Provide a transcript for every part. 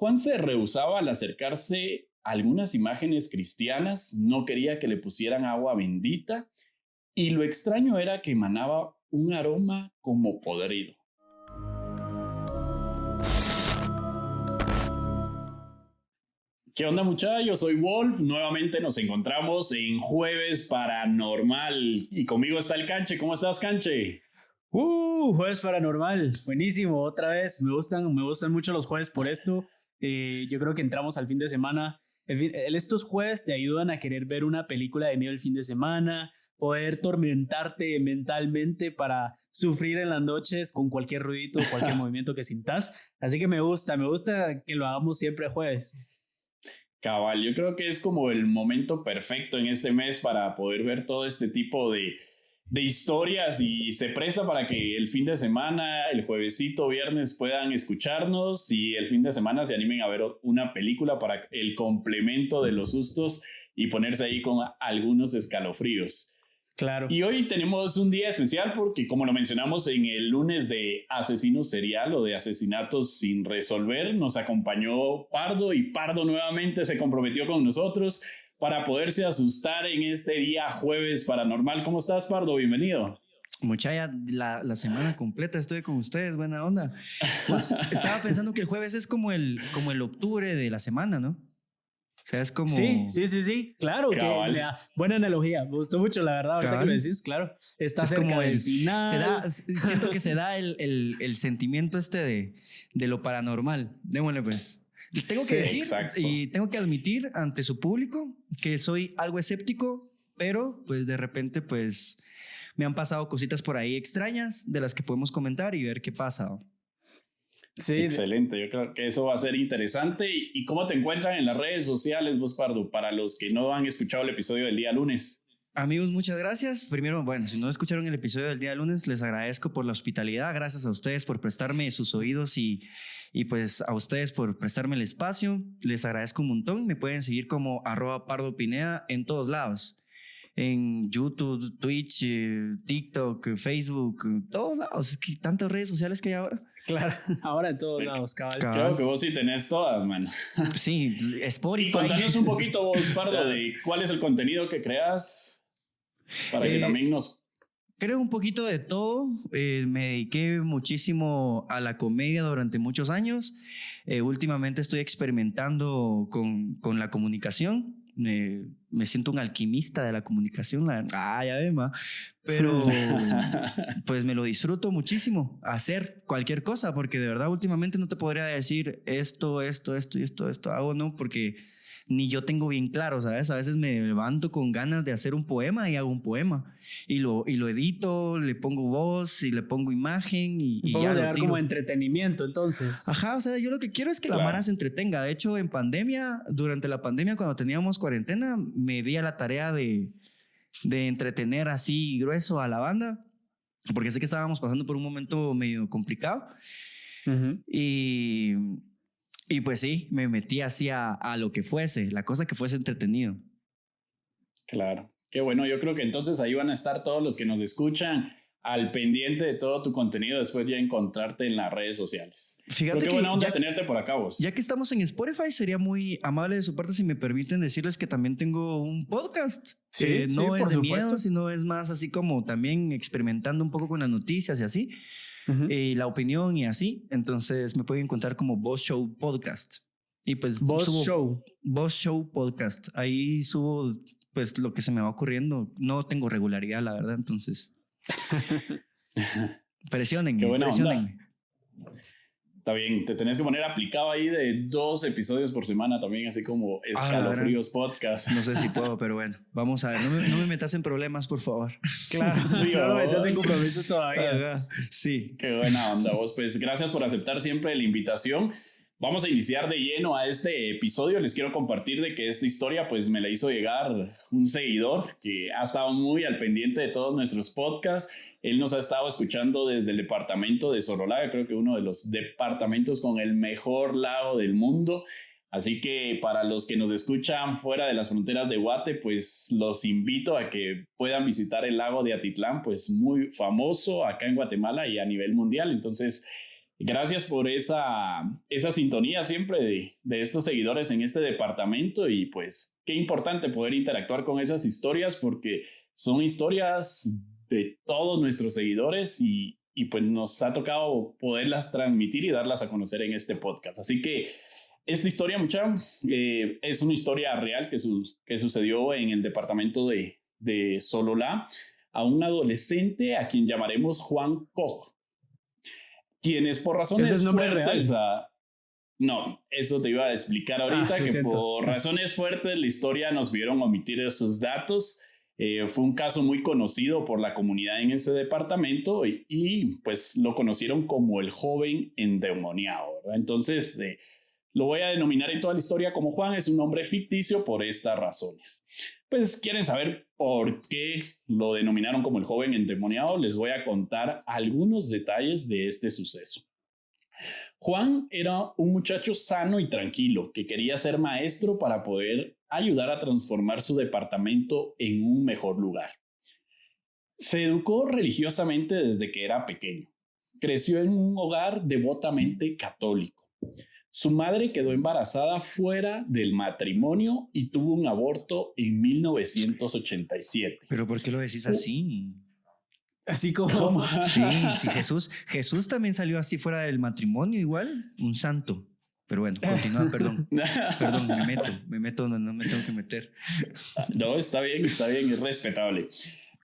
Juan se rehusaba al acercarse a algunas imágenes cristianas, no quería que le pusieran agua bendita y lo extraño era que emanaba un aroma como podrido. ¿Qué onda, muchachos? Yo soy Wolf. Nuevamente nos encontramos en Jueves Paranormal y conmigo está el Canche. ¿Cómo estás, Canche? Jueves Paranormal, buenísimo, otra vez, me gustan mucho los jueves por esto. Yo creo que entramos al fin de semana. Estos jueves te ayudan a querer ver una película de miedo el fin de semana, poder tormentarte mentalmente para sufrir en las noches con cualquier ruidito, cualquier movimiento que sintas. Así que me gusta que lo hagamos siempre jueves. Cabal, yo creo que es como el momento perfecto en este mes para poder ver todo este tipo de historias y se presta para que el fin de semana, el juevesito, viernes puedan escucharnos y el fin de semana se animen a ver una película para el complemento de los sustos y ponerse ahí con algunos escalofríos. Claro. Y hoy tenemos un día especial porque, como lo mencionamos en el lunes de asesino serial o de asesinatos sin resolver, nos acompañó Pardo y Pardo nuevamente se comprometió con nosotros para poderse asustar en este día jueves paranormal. ¿Cómo estás, Pardo? Bienvenido. Muchacha, la semana completa estoy con ustedes, buena onda. Pues estaba pensando que el jueves es como el octubre de la semana, ¿no? O sea, es como... Sí, claro. Buena analogía, me gustó mucho, la verdad, ahorita que lo decís, claro. Está cerca del final. Siento que se da el sentimiento de lo paranormal. Démosle pues. Tengo que decir exacto. Y tengo que admitir ante su público que soy algo escéptico, pero pues de repente pues me han pasado cositas por ahí extrañas de las que podemos comentar y ver qué pasa. Sí. Excelente, yo creo que eso va a ser interesante. ¿Y cómo te encuentran en las redes sociales, vos, Pardo? Para los que no han escuchado el episodio del día lunes. Amigos, muchas gracias. Primero, bueno, si no escucharon el episodio del día lunes, les agradezco por la hospitalidad. Gracias a ustedes por prestarme sus oídos y pues a ustedes por prestarme el espacio. Les agradezco un montón. Me pueden seguir como @PardoPineda en todos lados. En YouTube, Twitch, TikTok, Facebook, en todos lados. Es que tantas redes sociales que hay ahora. Claro, ahora en todos lados, cabal. Creo que vos sí tenés todas, man. Sí, Spotify. Y contanos un poquito vos, Pardo, de cuál es el contenido que creas para que también nos... Creo un poquito de todo. Me dediqué muchísimo a la comedia durante muchos años. Últimamente estoy experimentando con la comunicación. Me siento un alquimista de la comunicación. Ya ves, pero pues me lo disfruto muchísimo hacer cualquier cosa, porque de verdad últimamente no te podría decir esto hago, no, porque ni yo tengo bien claro, ¿sabes? A veces me levanto con ganas de hacer un poema y hago un poema y lo edito, le pongo voz y le pongo imagen y ya lo tiro como entretenimiento, entonces. Ajá, o sea, yo lo que quiero es que la mara se entretenga. De hecho, durante la pandemia, cuando teníamos cuarentena, me di a la tarea de entretener así grueso a la banda, porque sé que estábamos pasando por un momento medio complicado. Uh-huh. Y pues sí, me metí así a lo que fuese, la cosa que fuese entretenido. Claro, qué bueno. Yo creo que entonces ahí van a estar todos los que nos escuchan al pendiente de todo tu contenido después de encontrarte en las redes sociales. Fíjate pero qué buena onda tenerte por acá, vos. Ya que estamos en Spotify, sería muy amable de su parte si me permiten decirles que también tengo un podcast. Sí, no es por de supuesto. Miedo, sino es más así como también experimentando un poco con las noticias y así. Uh-huh. Y la opinión y así. Entonces me pueden encontrar como Boss Show Podcast. Y pues Boss Show Podcast. Ahí subo pues lo que se me va ocurriendo. No tengo regularidad, la verdad, entonces... Presionenme. Está bien, te tenés que poner aplicado ahí de 2 episodios por semana también, así como Escalofríos Podcast. No sé si puedo, pero bueno, vamos a ver. No me metas en problemas, por favor. Claro, sí, no me metas en compromisos todavía. Sí. Qué buena onda, vos. Pues gracias por aceptar siempre la invitación. Vamos a iniciar de lleno a este episodio. Les quiero compartir de que esta historia pues me la hizo llegar un seguidor que ha estado muy al pendiente de todos nuestros podcasts. Él nos ha estado escuchando desde el departamento de Sorolaga, creo que uno de los departamentos con el mejor lago del mundo. Así que para los que nos escuchan fuera de las fronteras de Guate, pues los invito a que puedan visitar el lago de Atitlán, pues muy famoso acá en Guatemala y a nivel mundial. Entonces... Gracias por esa sintonía siempre de estos seguidores en este departamento y pues qué importante poder interactuar con esas historias porque son historias de todos nuestros seguidores y pues nos ha tocado poderlas transmitir y darlas a conocer en este podcast. Así que esta historia, es una historia real que sucedió en el departamento de Sololá a un adolescente a quien llamaremos Juan Koch, quienes por razones ¿Ese es nombre fuertes... real? No, eso te iba a explicar ahorita, que siento. por razones fuertes la historia nos vieron omitir esos datos. Fue un caso muy conocido por la comunidad en ese departamento y pues lo conocieron como el joven endemoniado, ¿verdad? Entonces lo voy a denominar en toda la historia como Juan, es un nombre ficticio por estas razones. Pues quieren saber por qué lo denominaron como el joven endemoniado, les voy a contar algunos detalles de este suceso. Juan era un muchacho sano y tranquilo que quería ser maestro para poder ayudar a transformar su departamento en un mejor lugar. Se educó religiosamente desde que era pequeño. Creció en un hogar devotamente católico. Su madre quedó embarazada fuera del matrimonio y tuvo un aborto en 1987. ¿Pero por qué lo decís así? Así como... Sí, Jesús también salió así fuera del matrimonio igual, un santo. Pero bueno, continúa, perdón, me meto, no me tengo que meter. No, está bien, es respetable.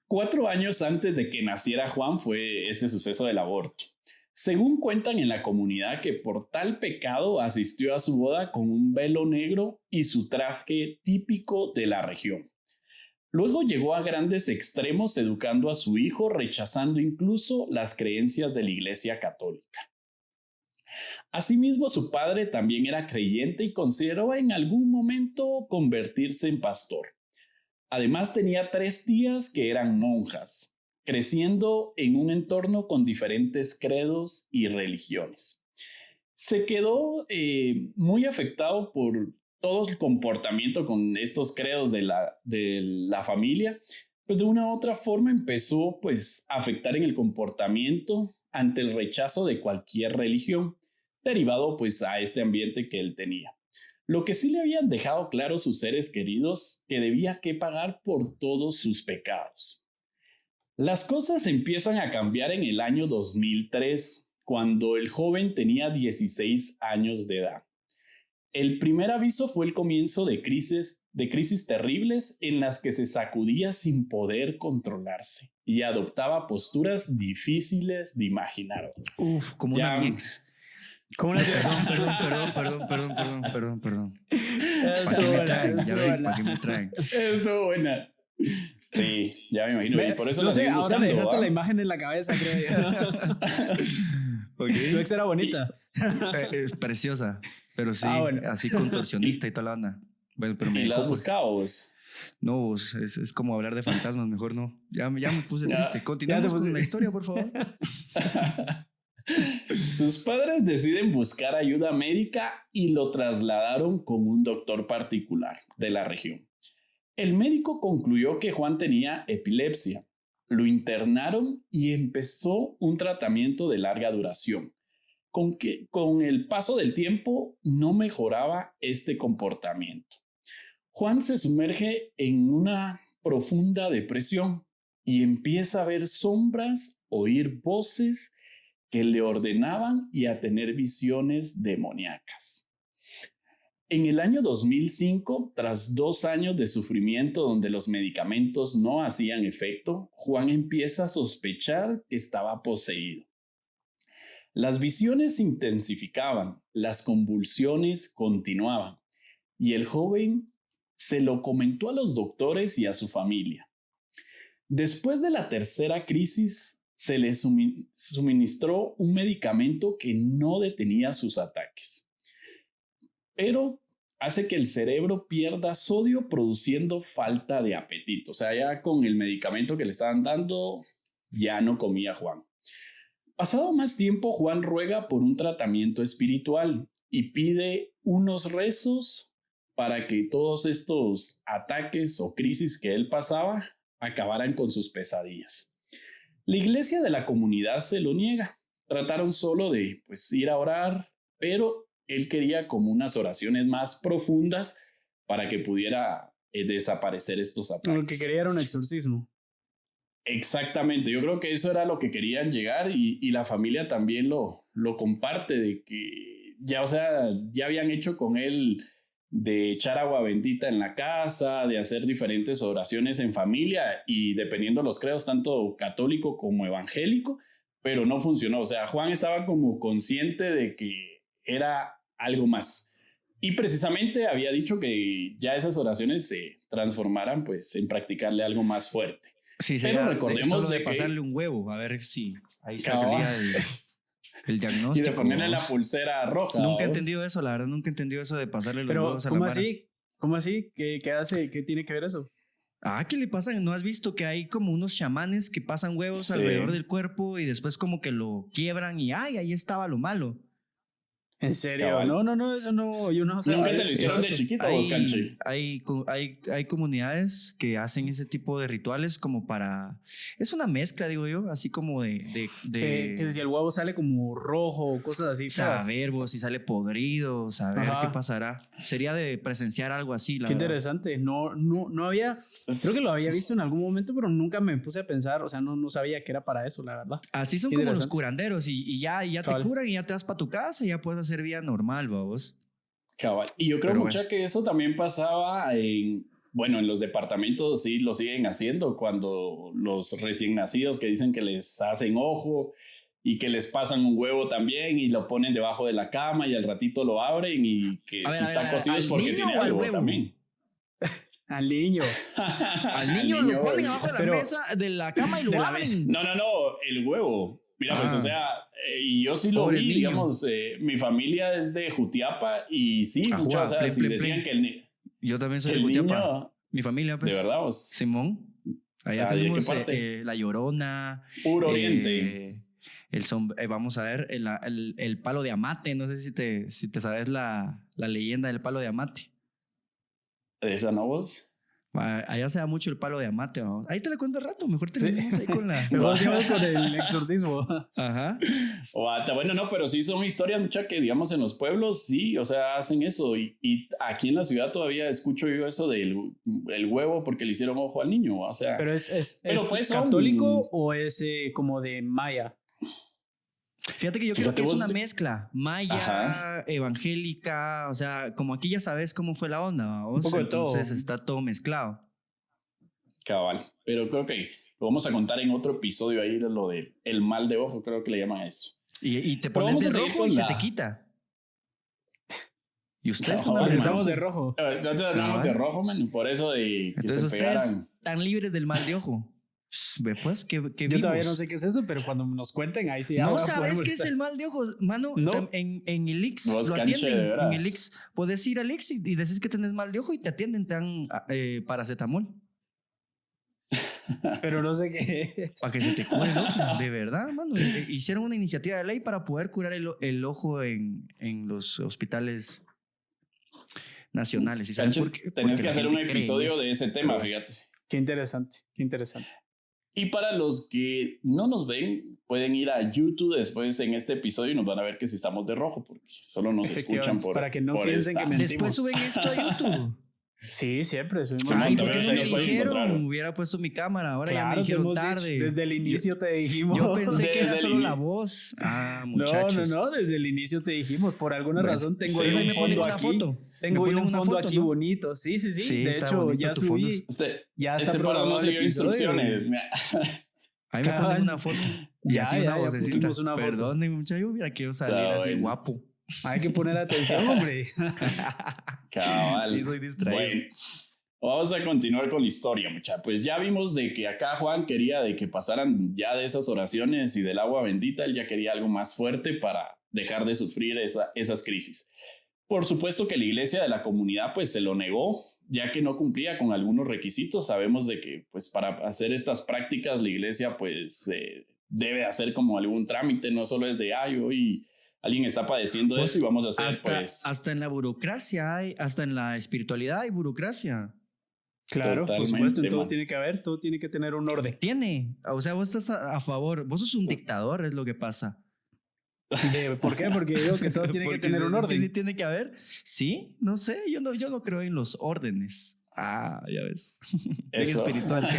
4 años antes de que naciera Juan fue este suceso del aborto. Según cuentan en la comunidad que por tal pecado asistió a su boda con un velo negro y su traje típico de la región. Luego llegó a grandes extremos educando a su hijo, rechazando incluso las creencias de la Iglesia Católica. Asimismo, su padre también era creyente y consideró en algún momento convertirse en pastor. Además, tenía 3 tías que eran monjas, creciendo en un entorno con diferentes credos y religiones. Se quedó muy afectado por todo el comportamiento con estos credos de la familia, pues de una u otra forma empezó pues a afectar en el comportamiento ante el rechazo de cualquier religión, derivado pues a este ambiente que él tenía. Lo que sí le habían dejado claro sus seres queridos, que debía que pagar por todos sus pecados. Las cosas empiezan a cambiar en el año 2003, cuando el joven tenía 16 años de edad. El primer aviso fue el comienzo de crisis terribles en las que se sacudía sin poder controlarse y adoptaba posturas difíciles de imaginar. Uf, como una ex. ¿Cómo la Perdón. ¿Para qué me traen? Ya ven, ¿para qué me traen? Estuvo buena. Sí, ya me imagino. Y por eso no lo sé, seguí ahora buscando. me dejaste la imagen en la cabeza, creo yo. Okay. Tu ex era bonita. Es preciosa, pero sí, bueno. así contorsionista y toda la onda. Bueno, pero me ¿Y la has dejó, buscado vos? No, vos, es como hablar de fantasmas, mejor no. Ya me puse triste. Continuamos con la historia, por favor. Sus padres deciden buscar ayuda médica y lo trasladaron con un doctor particular de la región. El médico concluyó que Juan tenía epilepsia. Lo internaron y empezó un tratamiento de larga duración. Con el paso del tiempo no mejoraba este comportamiento. Juan se sumerge en una profunda depresión y empieza a ver sombras, oír voces que le ordenaban y a tener visiones demoníacas. En el año 2005, tras 2 años de sufrimiento donde los medicamentos no hacían efecto, Juan empieza a sospechar que estaba poseído. Las visiones se intensificaban, las convulsiones continuaban, y el joven se lo comentó a los doctores y a su familia. Después de la tercera crisis, se le suministró un medicamento que no detenía sus ataques, pero hace que el cerebro pierda sodio produciendo falta de apetito. O sea, ya con el medicamento que le estaban dando, ya no comía Juan. Pasado más tiempo, Juan ruega por un tratamiento espiritual y pide unos rezos para que todos estos ataques o crisis que él pasaba acabaran con sus pesadillas. La iglesia de la comunidad se lo niega, trataron solo de pues ir a orar, pero él quería como unas oraciones más profundas para que pudiera desaparecer estos ataques. Lo que quería era un exorcismo. Exactamente, yo creo que eso era lo que querían llegar y la familia también lo comparte de que ya, o sea, ya habían hecho con él de echar agua bendita en la casa, de hacer diferentes oraciones en familia y dependiendo de los credos, tanto católico como evangélico, pero no funcionó. O sea, Juan estaba como consciente de que era algo más. Y precisamente había dicho que ya esas oraciones se transformaran pues en practicarle algo más fuerte. Sí, pero recordemos solo de que pasarle un huevo, a ver si ahí salía el diagnóstico. Y de ponerle la pulsera roja. Nunca he entendido eso, la verdad, nunca he entendido eso de pasarle los huevos a la mara. ¿Cómo así? ¿Qué hace? ¿Qué tiene que ver eso? ¿Qué le pasan? ¿No has visto que hay como unos chamanes que pasan huevos alrededor del cuerpo y después como que lo quiebran y ahí estaba lo malo? ¿En serio? Cabal. No, eso no, yo no sé. ¿Nunca te lo hicieron de chiquito vos, Canche? Hay comunidades que hacen ese tipo de rituales como para... Es una mezcla, digo yo, así como de que si el huevo sale como rojo o cosas así. Saber vos si sale podrido, saber qué pasará. Sería de presenciar algo así, la verdad. Qué interesante. No había... Creo que lo había visto en algún momento, pero nunca me puse a pensar, o sea, no sabía que era para eso, la verdad. Así son como los curanderos y ya te curan y ya te vas para tu casa y ya puedes hacer vida normal, vamos. Cabal. Y yo creo que eso también pasaba en los departamentos, sí lo siguen haciendo cuando los recién nacidos que dicen que les hacen ojo y que les pasan un huevo también y lo ponen debajo de la cama y al ratito lo abren y que si está cocido es porque tiene algo también. Al niño. Al niño lo ponen abajo de la mesa de la cama y lo abren. No, el huevo. Mira, pues, o sea, y yo sí lo vi, niño. Digamos, mi familia es de Jutiapa y sí, muchos, o sea, decían que el niño... Yo también soy de Jutiapa. Mi familia, pues. ¿De verdad vos? Simón. Allá tenemos La Llorona. Puro Oriente. Vamos a ver, el palo de Amate. No sé si te sabes la leyenda del palo de Amate. ¿Esa no vos? Allá se da mucho el palo de Amate, ¿no? Ahí te la cuento al rato. Mejor te seguimos ahí con la... Mejor sigamos con el exorcismo. Ajá. Bueno, no, pero sí son historias, mucha que digamos en los pueblos, sí, o sea, hacen eso. Y aquí en la ciudad todavía escucho yo eso del el huevo porque le hicieron ojo al niño, o sea... ¿Pero es católico o es como de maya? Fíjate que yo creo que es una mezcla maya, evangélica, o sea, como aquí ya sabes cómo fue la onda, ¿vos? Entonces está todo mezclado. Cabal, pero creo que lo vamos a contar en otro episodio ahí de lo del mal de ojo, creo que le llaman eso. Y te pones de rojo y se te quita. Y ustedes estamos de rojo. Nosotros andamos de rojo, man, por eso de que entonces se pegaran. Ustedes están libres del mal de ojo. Ve pues, que yo todavía no sé qué es eso, pero cuando nos cuenten ahí sí. ¿No sabes qué es el mal de ojo? Mano, no. En el Ix lo atienden. En el Ix puedes ir al Ix y decís que tenés mal de ojo y te atienden, te dan paracetamol. Pero no sé qué es. Para que se te cure el ojo, de verdad, mano. Hicieron una iniciativa de ley para poder curar el ojo en los hospitales nacionales. ¿Y sabes por qué? Tenés que hacer un episodio de ese tema, fíjate. Qué interesante, qué interesante. Y para los que no nos ven, pueden ir a YouTube después en este episodio y nos van a ver que si estamos de rojo, porque solo nos escuchan por... Para que no piensen que mentimos. Después suben esto a YouTube. Sí, siempre subimos. Ay, ¿por qué no me dijeron? Hubiera puesto mi cámara, ahora ya me dijeron tarde. Desde el inicio te dijimos. Yo pensé que era solo la voz. Muchachos. No, desde el inicio te dijimos. Por alguna razón tengo un fondo aquí. Tengo un fondo aquí bonito. Sí. De hecho, ya subí. Ya está para no seguir instrucciones. Ahí me ponen una foto. Y así una vocecita. Perdón, muchacho, mira, quiero salir así guapo. Hay que poner atención, hombre. Cabal. Sí, soy distraído. Bueno, vamos a continuar con la historia, muchachos. Pues ya vimos de que acá Juan quería de que pasaran ya de esas oraciones y del agua bendita. Él ya quería algo más fuerte para dejar de sufrir esas crisis. Por supuesto que la iglesia de la comunidad pues se lo negó, ya que no cumplía con algunos requisitos. Sabemos de que pues para hacer estas prácticas la iglesia pues debe hacer como algún trámite, no solo es de hoy alguien está padeciendo pues, esto y vamos a hacer hasta en la burocracia hasta en la espiritualidad hay burocracia. Claro, por supuesto, en todo tiene que haber, todo tiene que tener un orden. O sea, vos estás a favor, vos sos un dictador, es lo que pasa. ¿Por qué? Porque digo que todo tiene que Porque tener un es que sí orden. tiene que haber. Sí, no sé, yo no creo en los órdenes. Ah, ya ves. Bien Eso. espiritual. Ok.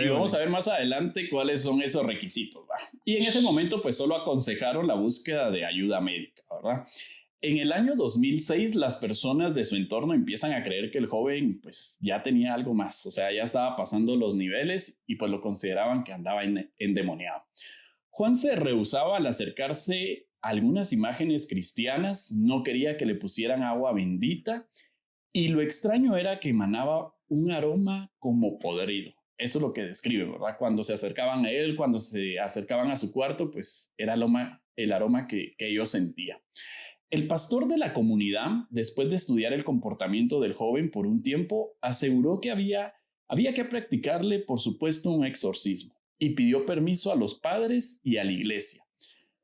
Y vamos a ver más adelante cuáles son esos requisitos, ¿va? Y en ese momento, pues solo aconsejaron la búsqueda de ayuda médica, ¿verdad? En el año 2006, las personas de su entorno empiezan a creer que el joven, pues ya tenía algo más, o sea, ya estaba pasando los niveles y pues lo consideraban que andaba endemoniado. Juan se rehusaba al acercarse a algunas imágenes cristianas, no quería que le pusieran agua bendita y lo extraño era que emanaba un aroma como podrido. Eso es lo que describe, ¿verdad? Cuando se acercaban a él, cuando se acercaban a su cuarto, pues era el aroma que ellos sentían. El pastor de la comunidad, después de estudiar el comportamiento del joven por un tiempo, aseguró que había que practicarle, por supuesto, un exorcismo y pidió permiso a los padres y a la iglesia.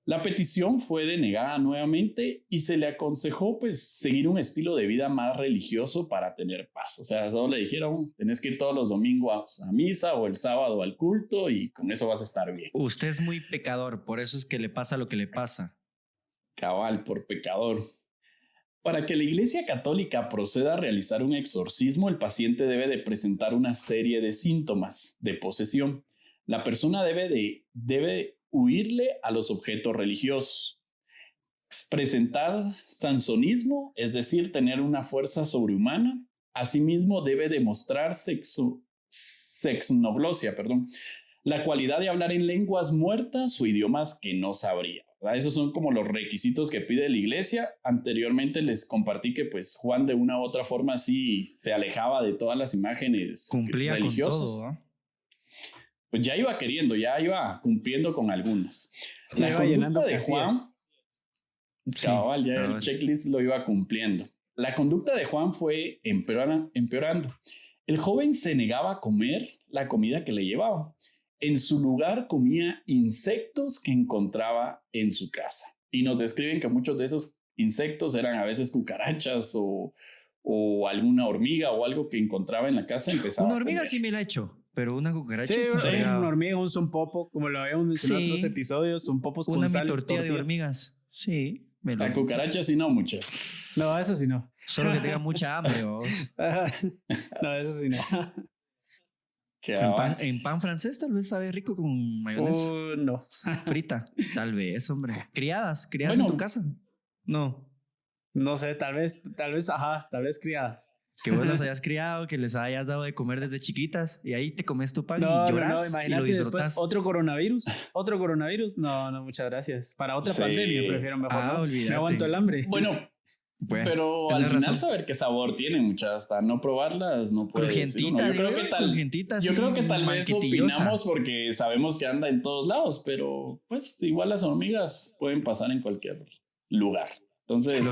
La petición fue denegada nuevamente y se le aconsejó pues seguir un estilo de vida más religioso para tener paz. O sea, solo le dijeron, tenés que ir todos los domingos a misa o el sábado al culto y con eso vas a estar bien. Usted es muy pecador, por eso es que le pasa lo que le pasa. Cabal, por pecador. Para que la Iglesia Católica proceda a realizar un exorcismo, el paciente debe de presentar una serie de síntomas de posesión. La persona debe huirle a los objetos religiosos. Presentar sansonismo, es decir, tener una fuerza sobrehumana. Asimismo, debe demostrar sexnoglosia, la cualidad de hablar en lenguas muertas o idiomas que no sabría. ¿Verdad? Esos son como los requisitos que pide la iglesia. Anteriormente les compartí que pues Juan de una u otra forma sí se alejaba de todas las imágenes Cumplía religiosas. con todo, ¿eh? Pues ya iba queriendo, ya iba cumpliendo con algunas. La conducta de Juan, cabal, ya el checklist lo iba cumpliendo. La conducta de Juan fue empeorando. El joven se negaba a comer la comida que le llevaba. En su lugar comía insectos que encontraba en su casa. Y nos describen que muchos de esos insectos eran a veces cucarachas o alguna hormiga o algo que encontraba en la casa. Una hormiga sí me la he hecho, pero una cucaracha está una hormiga, un sonpopo, como lo habíamos mencionado en otros episodios, sonpopos con una sal. Una tortilla de hormigas. Sí. La cucaracha sí no mucho. No, eso sí no. Solo que tenga mucha hambre, vos. No, eso sí no. En pan francés tal vez sabe rico con mayonesa. No. Frita, tal vez, hombre. Criadas bueno, en tu casa. No. No sé, tal vez, tal vez criadas. Que vos las hayas criado, que les hayas dado de comer desde chiquitas y ahí te comes tu pan y lloras. No, imagínate y lo disfrutas. Después otro coronavirus. No, muchas gracias. Para otra pandemia prefiero mejor. Olvídate. Me aguanto el hambre. Bueno, pero al final saber qué sabor tiene, muchas hasta no probarlas no puedes. Crujientita, yo creo que tal vez opinamos porque sabemos que anda en todos lados, pero pues igual las hormigas pueden pasar en cualquier lugar. Entonces,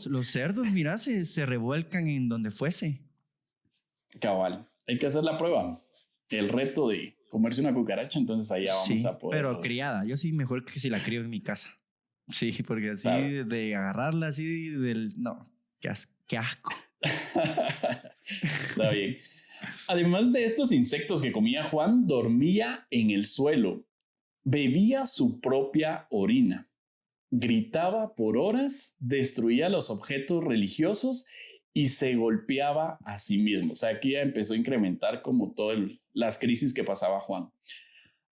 los cerdos, mira, se revuelcan en donde fuese. Cabal, hay que hacer la prueba. El reto de comerse una cucaracha, entonces allá vamos a poder. Pero criada, yo sí mejor que si la crío en mi casa. Sí, porque así de agarrarla así no, qué asco. Está bien. Además de estos insectos que comía Juan, dormía en el suelo, bebía su propia orina, gritaba por horas, destruía los objetos religiosos y se golpeaba a sí mismo. O sea, aquí ya empezó a incrementar como todas las crisis que pasaba Juan.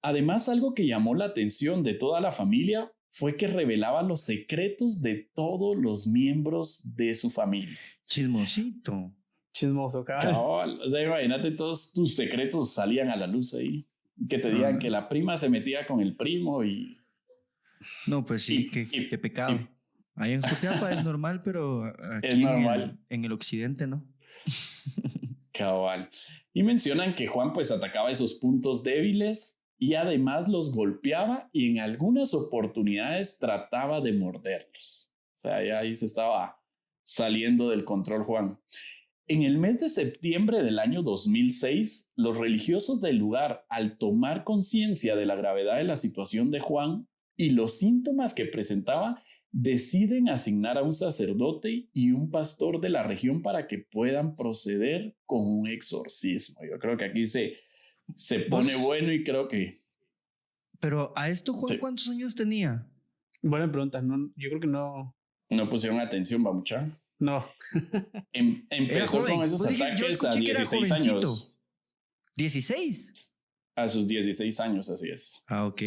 Además, algo que llamó la atención de toda la familia fue que revelaba los secretos de todos los miembros de su familia. Chismosito. Chismoso, cabrón. O sea, imagínate, todos tus secretos salían a la luz ahí. Que te digan que la prima se metía con el primo y... No, pues sí, qué pecado. Ahí en Jutiapa es normal, pero aquí es normal. En el occidente, ¿no? Cabal. Y mencionan que Juan pues atacaba esos puntos débiles y además los golpeaba y en algunas oportunidades trataba de morderlos. O sea, ya ahí se estaba saliendo del control Juan. En el mes de septiembre del año 2006, los religiosos del lugar, al tomar conciencia de la gravedad de la situación de Juan y los síntomas que presentaba, deciden asignar a un sacerdote y un pastor de la región para que puedan proceder con un exorcismo. Yo creo que aquí se pone bueno y creo que... Pero a esto Juan, ¿cuántos años tenía? Buena pregunta. No, yo creo que no. No pusieron atención, va mucha. No. Empezó con esos Pues ataques a escuché que era 16 años. ¿16? A sus 16 años, así es. Ah, ok.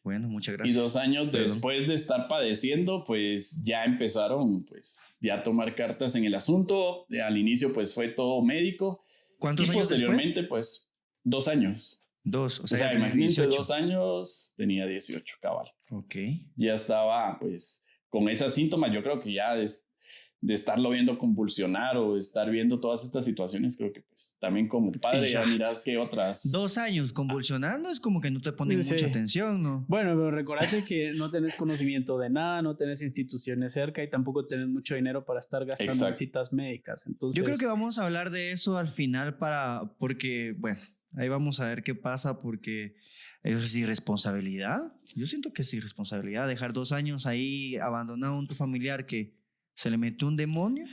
Bueno, muchas gracias. Y 2 años Perdón. después de estar padeciendo, pues ya empezaron pues ya a tomar cartas en el asunto. Al inicio pues fue todo médico. ¿Cuántos y años posteriormente después? pues 2 años. 2, O sea, ya tenía imagínense 18. 2 años, tenía 18, cabal. Ok. Ya estaba pues con esos síntomas. Yo creo que ya de estarlo viendo convulsionar o estar viendo todas estas situaciones, creo que pues también como padre ya miras que otras... 2 años convulsionando es como que no te ponen Sí. mucha atención, ¿no? Bueno, pero recordate que no tenés conocimiento de nada, no tenés instituciones cerca y tampoco tenés mucho dinero para estar gastando en Exacto. citas médicas. Entonces, Yo creo que vamos a hablar de eso al final porque, bueno, ahí vamos a ver qué pasa porque eso es irresponsabilidad. Yo siento que es irresponsabilidad dejar 2 años ahí abandonado a un tu familiar que se le metió un demonio.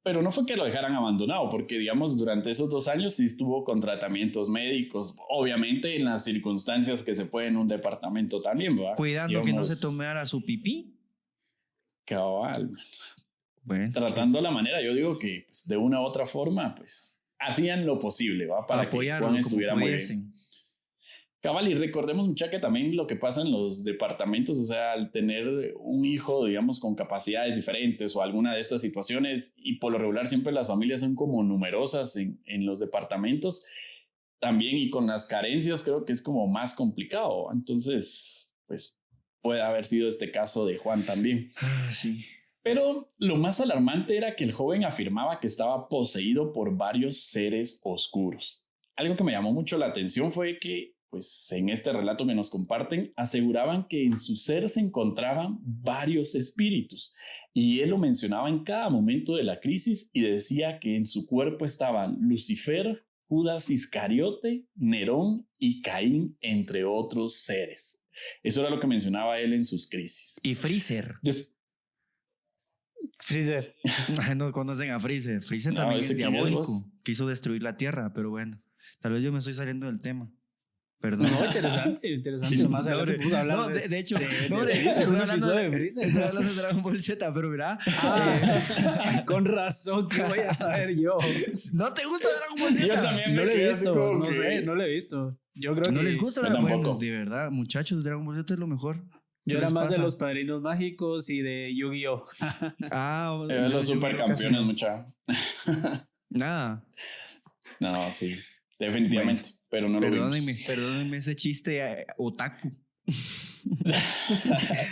Pero no fue que lo dejaran abandonado, porque digamos durante esos 2 años sí estuvo con tratamientos médicos, obviamente en las circunstancias que se puede en un departamento también, ¿verdad? Cuidando que no se tomara su pipí. Cabal. Bueno, Tratando la manera, yo digo que pues, de una u otra forma, pues hacían lo posible, ¿va? Para que apoyarlo Juan como estuviera muy bien. pudiesen. Cabal, y recordemos mucha que también lo que pasa en los departamentos, o sea, al tener un hijo, digamos, con capacidades diferentes o alguna de estas situaciones, y por lo regular siempre las familias son como numerosas en los departamentos, también y con las carencias creo que es como más complicado. Entonces, pues puede haber sido este caso de Juan también. Sí. Pero lo más alarmante era que el joven afirmaba que estaba poseído por varios seres oscuros. Algo que me llamó mucho la atención fue que pues en este relato que nos comparten, aseguraban que en su ser se encontraban varios espíritus y él lo mencionaba en cada momento de la crisis y decía que en su cuerpo estaban Lucifer, Judas Iscariote, Nerón y Caín, entre otros seres. Eso era lo que mencionaba él en sus crisis. Y Freezer. Freezer. No conocen a Freezer. Freezer No, también ese es quién es, diabólico. vos. Quiso destruir la Tierra, pero bueno. Tal vez yo me estoy saliendo del tema. Perdón. No, interesante. Más adelante vamos a hablar no, de hecho, de Freezer, Freezer, estoy un hablando episodio de Freezer. Estoy hablando de Dragon Ball Z, pero mira. Con razón, ¿qué voy a saber yo? ¿No te gusta Dragon Ball Z? Yo también No me lo he quedé visto, así como no que- sé, no lo he visto. Yo creo ¿No que les gusta Yo Dragon Ball Z? tampoco. De verdad, muchachos, Dragon Ball Z es lo mejor. yo ¿Qué era les más de pasa? los Padrinos Mágicos y de Yu-Gi-Oh. Ah, Los casi supercampeones, no. mucha. Nada. No, sí, definitivamente. Bueno, pero no lo Perdónenme, vimos. perdónenme ese chiste otaku. Yo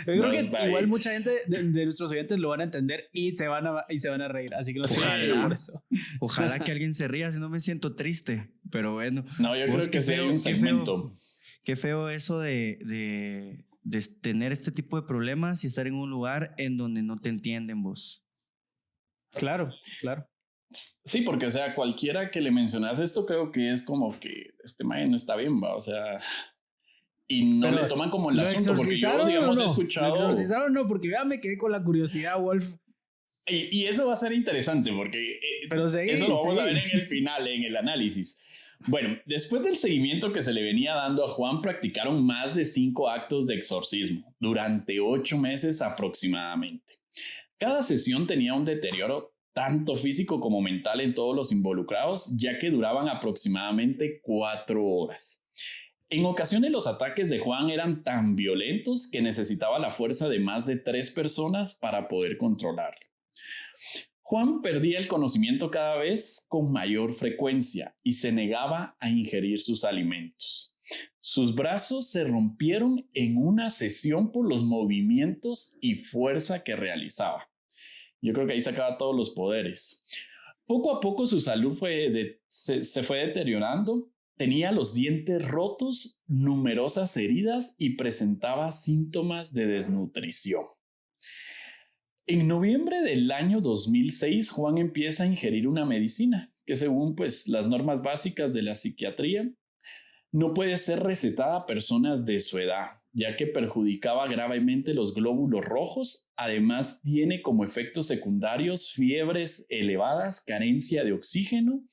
creo No, que está igual ahí. mucha gente de nuestros oyentes lo van a entender y se van a reír. Así que no se Ojalá. preocupen por eso. Ojalá que alguien se ría, si no me siento triste. Pero bueno. No, yo Vos, creo que sí hay un qué segmento. Qué feo eso de tener este tipo de problemas y estar en un lugar en donde no te entienden vos. Claro. Sí, porque, o sea, cualquiera que le mencionas esto, creo que es como que este man no está bien, va, o sea, y no Pero, le toman como el ¿Lo asunto, porque yo, exorcizaron digamos, o he no? escuchado. ¿Lo exorcizaron o no? Porque ya me quedé con la curiosidad, Wolf. Y eso va a ser interesante, porque Pero seguí, eso lo vamos a seguí. ver en el final, en el análisis. Bueno, después del seguimiento que se le venía dando a Juan, practicaron más de 5 actos de exorcismo durante 8 meses aproximadamente. Cada sesión tenía un deterioro tanto físico como mental en todos los involucrados, ya que duraban aproximadamente 4 horas. En ocasiones los ataques de Juan eran tan violentos que necesitaba la fuerza de más de 3 personas para poder controlarlo. Juan perdía el conocimiento cada vez con mayor frecuencia y se negaba a ingerir sus alimentos. Sus brazos se rompieron en una sesión por los movimientos y fuerza que realizaba. Yo creo que ahí sacaba todos los poderes. Poco a poco su salud se fue deteriorando. Tenía los dientes rotos, numerosas heridas y presentaba síntomas de desnutrición. En noviembre del año 2006, Juan empieza a ingerir una medicina que, según pues, las normas básicas de la psiquiatría, no puede ser recetada a personas de su edad, ya que perjudicaba gravemente los glóbulos rojos. Además, tiene como efectos secundarios fiebres elevadas, carencia de oxígeno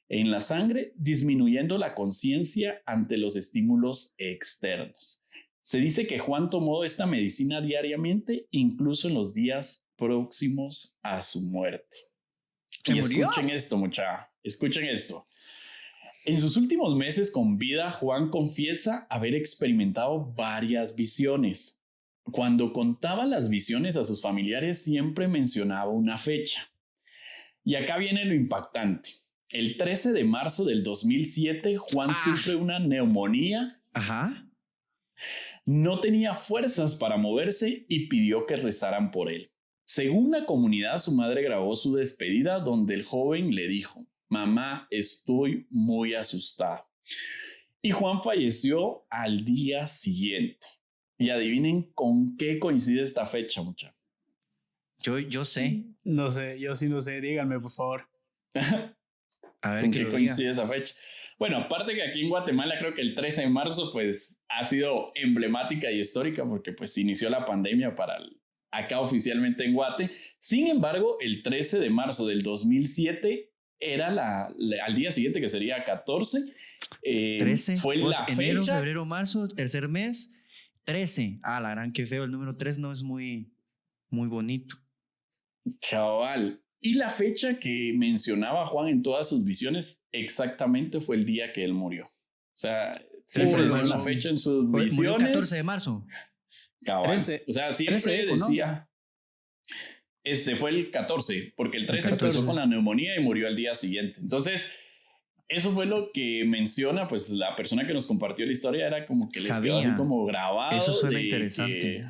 en la sangre, disminuyendo la conciencia ante los estímulos externos. Se dice que Juan tomó esta medicina diariamente, incluso en los días próximos a su muerte. ¿Se murió? Escuchen esto, mucha. Escuchen esto. En sus últimos meses con vida, Juan confiesa haber experimentado varias visiones. Cuando contaba las visiones a sus familiares, siempre mencionaba una fecha. Y acá viene lo impactante. El 13 de marzo del 2007, Juan sufre una neumonía. Ajá. No tenía fuerzas para moverse y pidió que rezaran por él. Según la comunidad, su madre grabó su despedida donde el joven le dijo: mamá, estoy muy asustado. Y Juan falleció al día siguiente. Y adivinen con qué coincide esta fecha, muchachos. Yo sé. No sé, yo sí no sé, díganme por favor. A ver, ¿Con que qué lo coincide diga. esa fecha? Bueno, aparte que aquí en Guatemala creo que el 13 de marzo pues ha sido emblemática y histórica porque pues inició la pandemia acá oficialmente en Guate. Sin embargo, el 13 de marzo del 2007 era al día siguiente, que sería 14. 13. Fue la Enero, fecha. febrero, marzo, tercer mes. 13. Ah, la gran, qué feo. El número 3 no es muy bonito. Cabal. Y la fecha que mencionaba Juan en todas sus visiones exactamente fue el día que él murió. O sea, siempre decía una fecha en sus visiones. Murió 14 de marzo. Cabal. 13, o sea, siempre 13, decía. ¿No? Fue el 14, porque el 13 14. empezó con la neumonía y murió al día siguiente. Entonces, eso fue lo que menciona, pues la persona que nos compartió la historia era como que les quedó así como grabado. Eso suena interesante.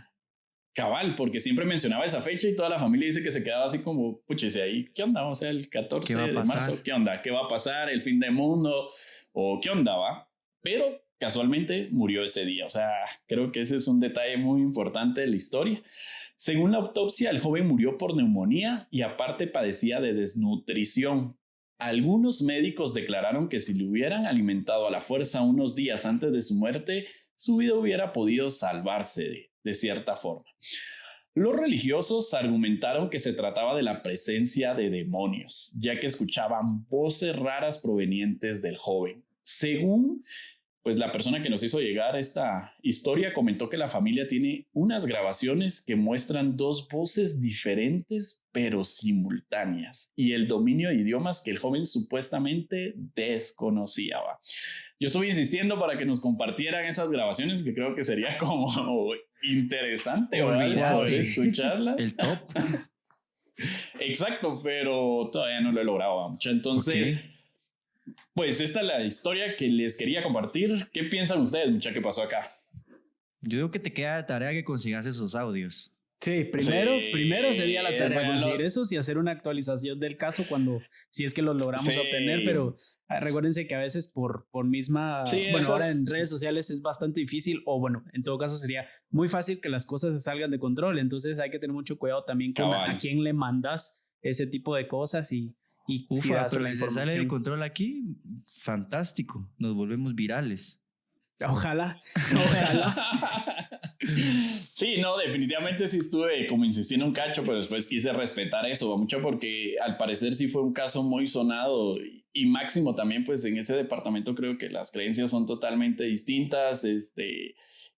Cabal, porque siempre mencionaba esa fecha y toda la familia dice que se quedaba así como, puchese ahí, ¿qué onda? O sea, el 14 de marzo, ¿qué onda? ¿Qué va a pasar? ¿El fin del mundo? ¿O qué onda, va? Pero casualmente murió ese día. O sea, creo que ese es un detalle muy importante de la historia. Según la autopsia, el joven murió por neumonía y aparte padecía de desnutrición. Algunos médicos declararon que si le hubieran alimentado a la fuerza unos días antes de su muerte, su vida hubiera podido salvarse de cierta forma. Los religiosos argumentaron que se trataba de la presencia de demonios, ya que escuchaban voces raras provenientes del joven. Según pues la persona que nos hizo llegar esta historia comentó que la familia tiene unas grabaciones que muestran dos voces diferentes pero simultáneas y el dominio de idiomas que el joven supuestamente desconocía. Yo estuve insistiendo para que nos compartieran esas grabaciones, que creo que sería como interesante poder escucharlas. El top. Exacto, pero todavía no lo he logrado mucho. Entonces, pues esta es la historia que les quería compartir. ¿Qué piensan ustedes, mucha, que pasó acá? Yo digo que te queda de tarea que consigas esos audios. Sí, primero sería la tarea conseguir esos y hacer una actualización del caso si es que los logramos obtener, pero recuérdense que a veces por misma, ahora en redes sociales es bastante difícil, o bueno, en todo caso sería muy fácil que las cosas se salgan de control, entonces hay que tener mucho cuidado también con a quién le mandas ese tipo de cosas y Ufa, pero si se sale el control aquí, fantástico, nos volvemos virales. Ojalá. Sí, no, definitivamente sí estuve como insistiendo un cacho, pero después quise respetar eso mucho porque al parecer sí fue un caso muy sonado y máximo también pues en ese departamento creo que las creencias son totalmente distintas,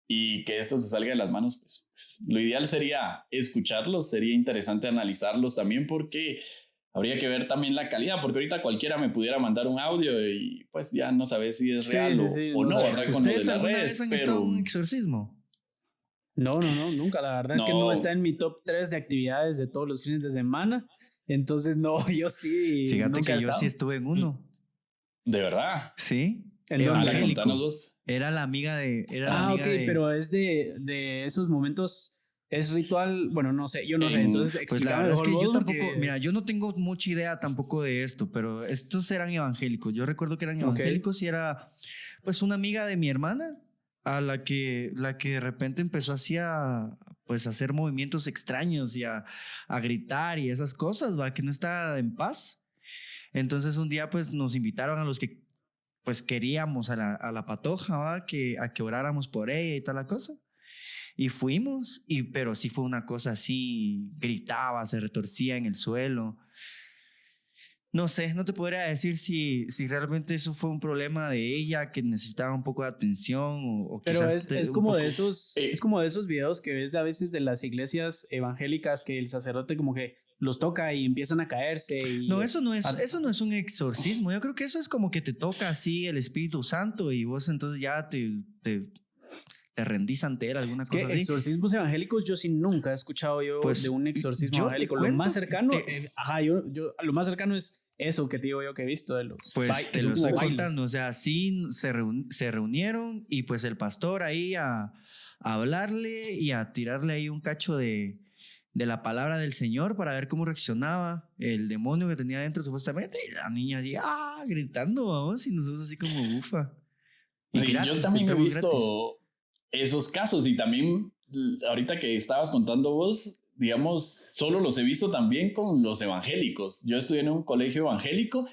y que esto se salga de las manos, pues lo ideal sería escucharlos, sería interesante analizarlos también porque habría que ver también la calidad, porque ahorita cualquiera me pudiera mandar un audio y pues ya no sabes si es real o no. ¿Ustedes alguna vez han estado en un exorcismo? No, nunca. La verdad es que no está en mi top 3 de actividades de todos los fines de semana. Entonces, no, yo sí. Fíjate que yo sí estuve en uno. ¿De verdad? Sí. Evangélico. Era la amiga de... pero es de esos momentos... ¿Es ritual? Bueno, no sé, yo no sé. Entonces, pues la verdad es que yo tampoco, mira, yo no tengo mucha idea tampoco de esto, pero estos eran evangélicos. Yo recuerdo que eran evangélicos y era pues una amiga de mi hermana a la que de repente empezó así a hacer movimientos extraños y a gritar y esas cosas, ¿va? Que no estaba en paz. Entonces un día pues nos invitaron a los que pues queríamos a la patoja, ¿va? A que oráramos por ella y tal la cosa. Y fuimos, pero sí fue una cosa así, gritaba, se retorcía en el suelo. No sé, no te podría decir si realmente eso fue un problema de ella, que necesitaba un poco de atención o Pero quizás es un como poco... de esos, es como de esos videos que ves a veces de las iglesias evangélicas que el sacerdote como que los toca y empiezan a caerse No, y eso no es un exorcismo. Yo creo que eso es como que te toca así el Espíritu Santo y vos entonces ya te rendís ante él, alguna es que cosa así. exorcismos evangélicos yo sí nunca he escuchado yo Pues de un exorcismo yo te evangélico. Lo cuento, más cercano, lo más cercano es eso que te digo yo que he visto de los pues que te son lo como estoy bailes. contando, o sea, sí se reunieron y pues el pastor ahí a hablarle y a tirarle ahí un cacho de la palabra del Señor para ver cómo reaccionaba el demonio que tenía dentro supuestamente, y la niña así, gritando, vamos, y nosotros así como ufa. Y Sí, yo gratis, también he entramos gratis. visto esos casos y también ahorita que estabas contando vos, digamos, solo los he visto también con los evangélicos. Yo estudié en un colegio evangélico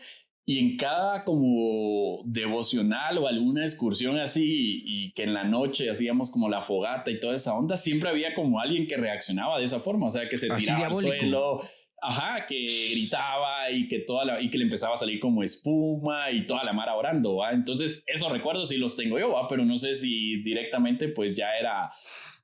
y en cada como devocional o alguna excursión así y que en la noche hacíamos como la fogata y toda esa onda, siempre había como alguien que reaccionaba de esa forma, o sea, que se Así tiraba al diabólico. suelo. Ajá, que gritaba y que y que le empezaba a salir como espuma y toda la mara orando, ¿va? Entonces, esos recuerdos sí los tengo yo, ¿va? Pero no sé si directamente pues ya era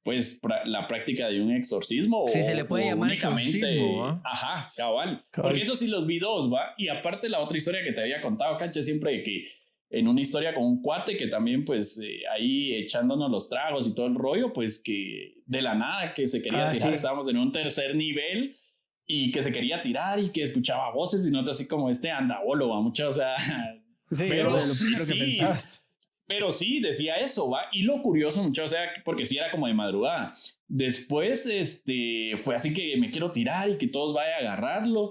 pues la práctica de un exorcismo Sí, se le puede o llamar exorcismo, únicamente, ¿ah? ajá, cabal. Cabal. Porque eso sí los vi dos, ¿va? Y aparte la otra historia que te había contado, Cancha, siempre que en una historia con un cuate que también pues ahí echándonos los tragos y todo el rollo, pues que de la nada que se quería tirar, sí. estábamos en un tercer nivel y que se quería tirar y que escuchaba voces y nosotros así como andabolo, va mucho, o sea, Sí, pero lo primero que sí, pensabas. pero sí decía eso, va, y lo curioso mucho, o sea, porque sí era como de madrugada. Después, fue así que me quiero tirar y que todos vayan a agarrarlo.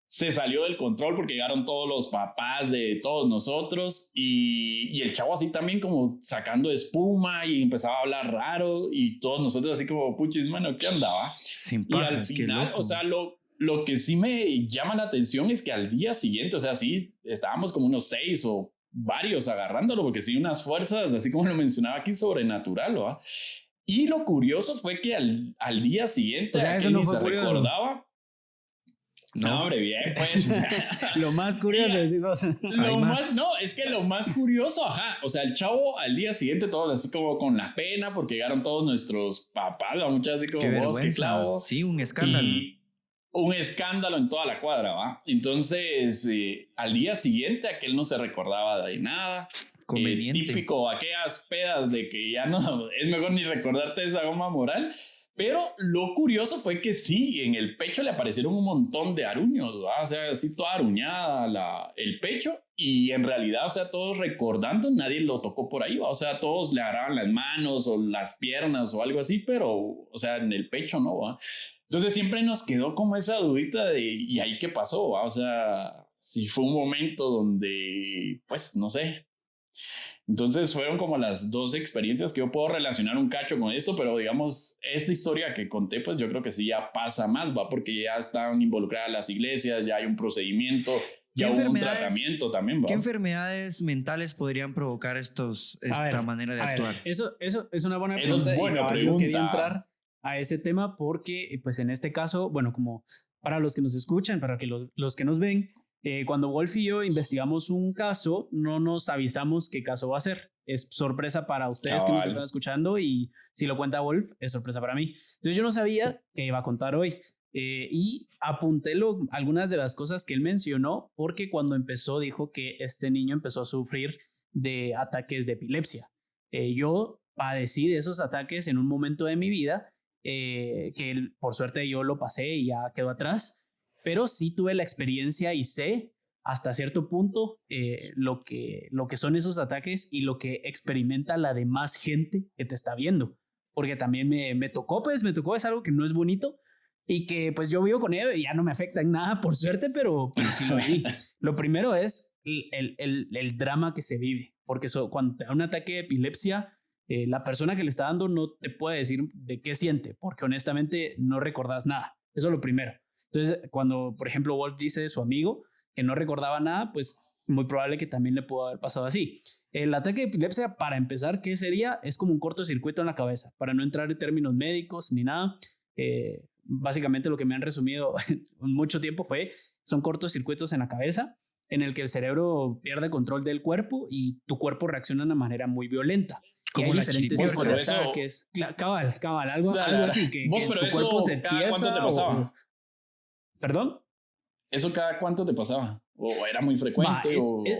Se salió del control porque llegaron todos los papás de todos nosotros y el chavo así también como sacando espuma y empezaba a hablar raro y todos nosotros así como, puchis, mano, ¿qué andaba? Sin Y al pajas, qué final, loco. o sea, lo que sí me llama la atención es que al día siguiente, o sea, sí, estábamos como unos 6 o varios agarrándolo, porque sí, unas fuerzas, así como lo mencionaba aquí, sobrenatural, ¿va? Y lo curioso fue que al día siguiente, O sea, eso aquel no ni fue se curioso. recordaba. No, hombre, bien, pues. O sea, Lo más curioso es Hay más. no, es que lo más curioso, ajá, o sea, el chavo al día siguiente todos así como con la pena porque llegaron todos nuestros papás, muchas así como Qué vos, qué vergüenza. clavo. Sí, un escándalo. Y un escándalo en toda la cuadra, ¿va? Entonces, al día siguiente aquel no se recordaba de nada. Conveniente. Típico, aquellas pedas de que ya no, es mejor ni recordarte esa goma moral. Pero lo curioso fue que sí, en el pecho le aparecieron un montón de aruños, ¿va? O sea, así toda aruñada el pecho. Y en realidad, o sea, todos recordando, nadie lo tocó por ahí, ¿va? O sea, todos le agarraban las manos o las piernas o algo así, pero, o sea, en el pecho no, ¿va? Entonces siempre nos quedó como esa dudita de, ¿y ahí qué pasó? ¿Va? O sea, si fue un momento donde, pues, no sé. Entonces fueron como las dos experiencias que yo puedo relacionar un cacho con esto, pero digamos, esta historia que conté, pues yo creo que sí ya pasa más, ¿va? Porque ya están involucradas las iglesias, ya hay un procedimiento, ya hubo un tratamiento también, ¿va? ¿Qué enfermedades mentales podrían provocar esta manera de actuar? Eso es una buena Eso pregunta. es buena pregunta. Yo quería entrar a ese tema porque, pues en este caso, bueno, como para los que nos escuchan, para que los que nos ven, cuando Wolf y yo investigamos un caso, no nos avisamos qué caso va a ser. Es sorpresa para ustedes que nos están escuchando y si lo cuenta Wolf, es sorpresa para mí. Entonces yo no sabía qué iba a contar hoy. Y apunté algunas de las cosas que él mencionó porque cuando empezó dijo que este niño empezó a sufrir de ataques de epilepsia. Yo padecí de esos ataques en un momento de mi vida que por suerte yo lo pasé y ya quedó atrás, pero sí tuve la experiencia y sé hasta cierto punto lo que son esos ataques y lo que experimenta la demás gente que te está viendo, porque también me tocó, es algo que no es bonito y que pues yo vivo con ello y ya no me afecta en nada por suerte, pero sí lo viví. Lo primero es el drama que se vive, porque cuando te da un ataque de epilepsia, la persona que le está dando no te puede decir de qué siente, porque honestamente no recordás nada. Eso es lo primero. Entonces, cuando, por ejemplo, Wolf dice de su amigo que no recordaba nada, pues muy probable que también le pudo haber pasado así. El ataque de epilepsia, para empezar, ¿qué sería? Es como un cortocircuito en la cabeza. Para no entrar en términos médicos ni nada, básicamente lo que me han resumido mucho tiempo son cortocircuitos en la cabeza en el que el cerebro pierde control del cuerpo y tu cuerpo reacciona de una manera muy violenta. Como hay la diferentes chiripiorca. tipos de Pero eso- ataques. Cabal, algo así. Vos, que pero tu eso, cuerpo se ¿cada cuánto te tiesa pasaba? ¿Perdón? ¿Eso cada cuánto te pasaba? ¿O era muy Va, frecuente?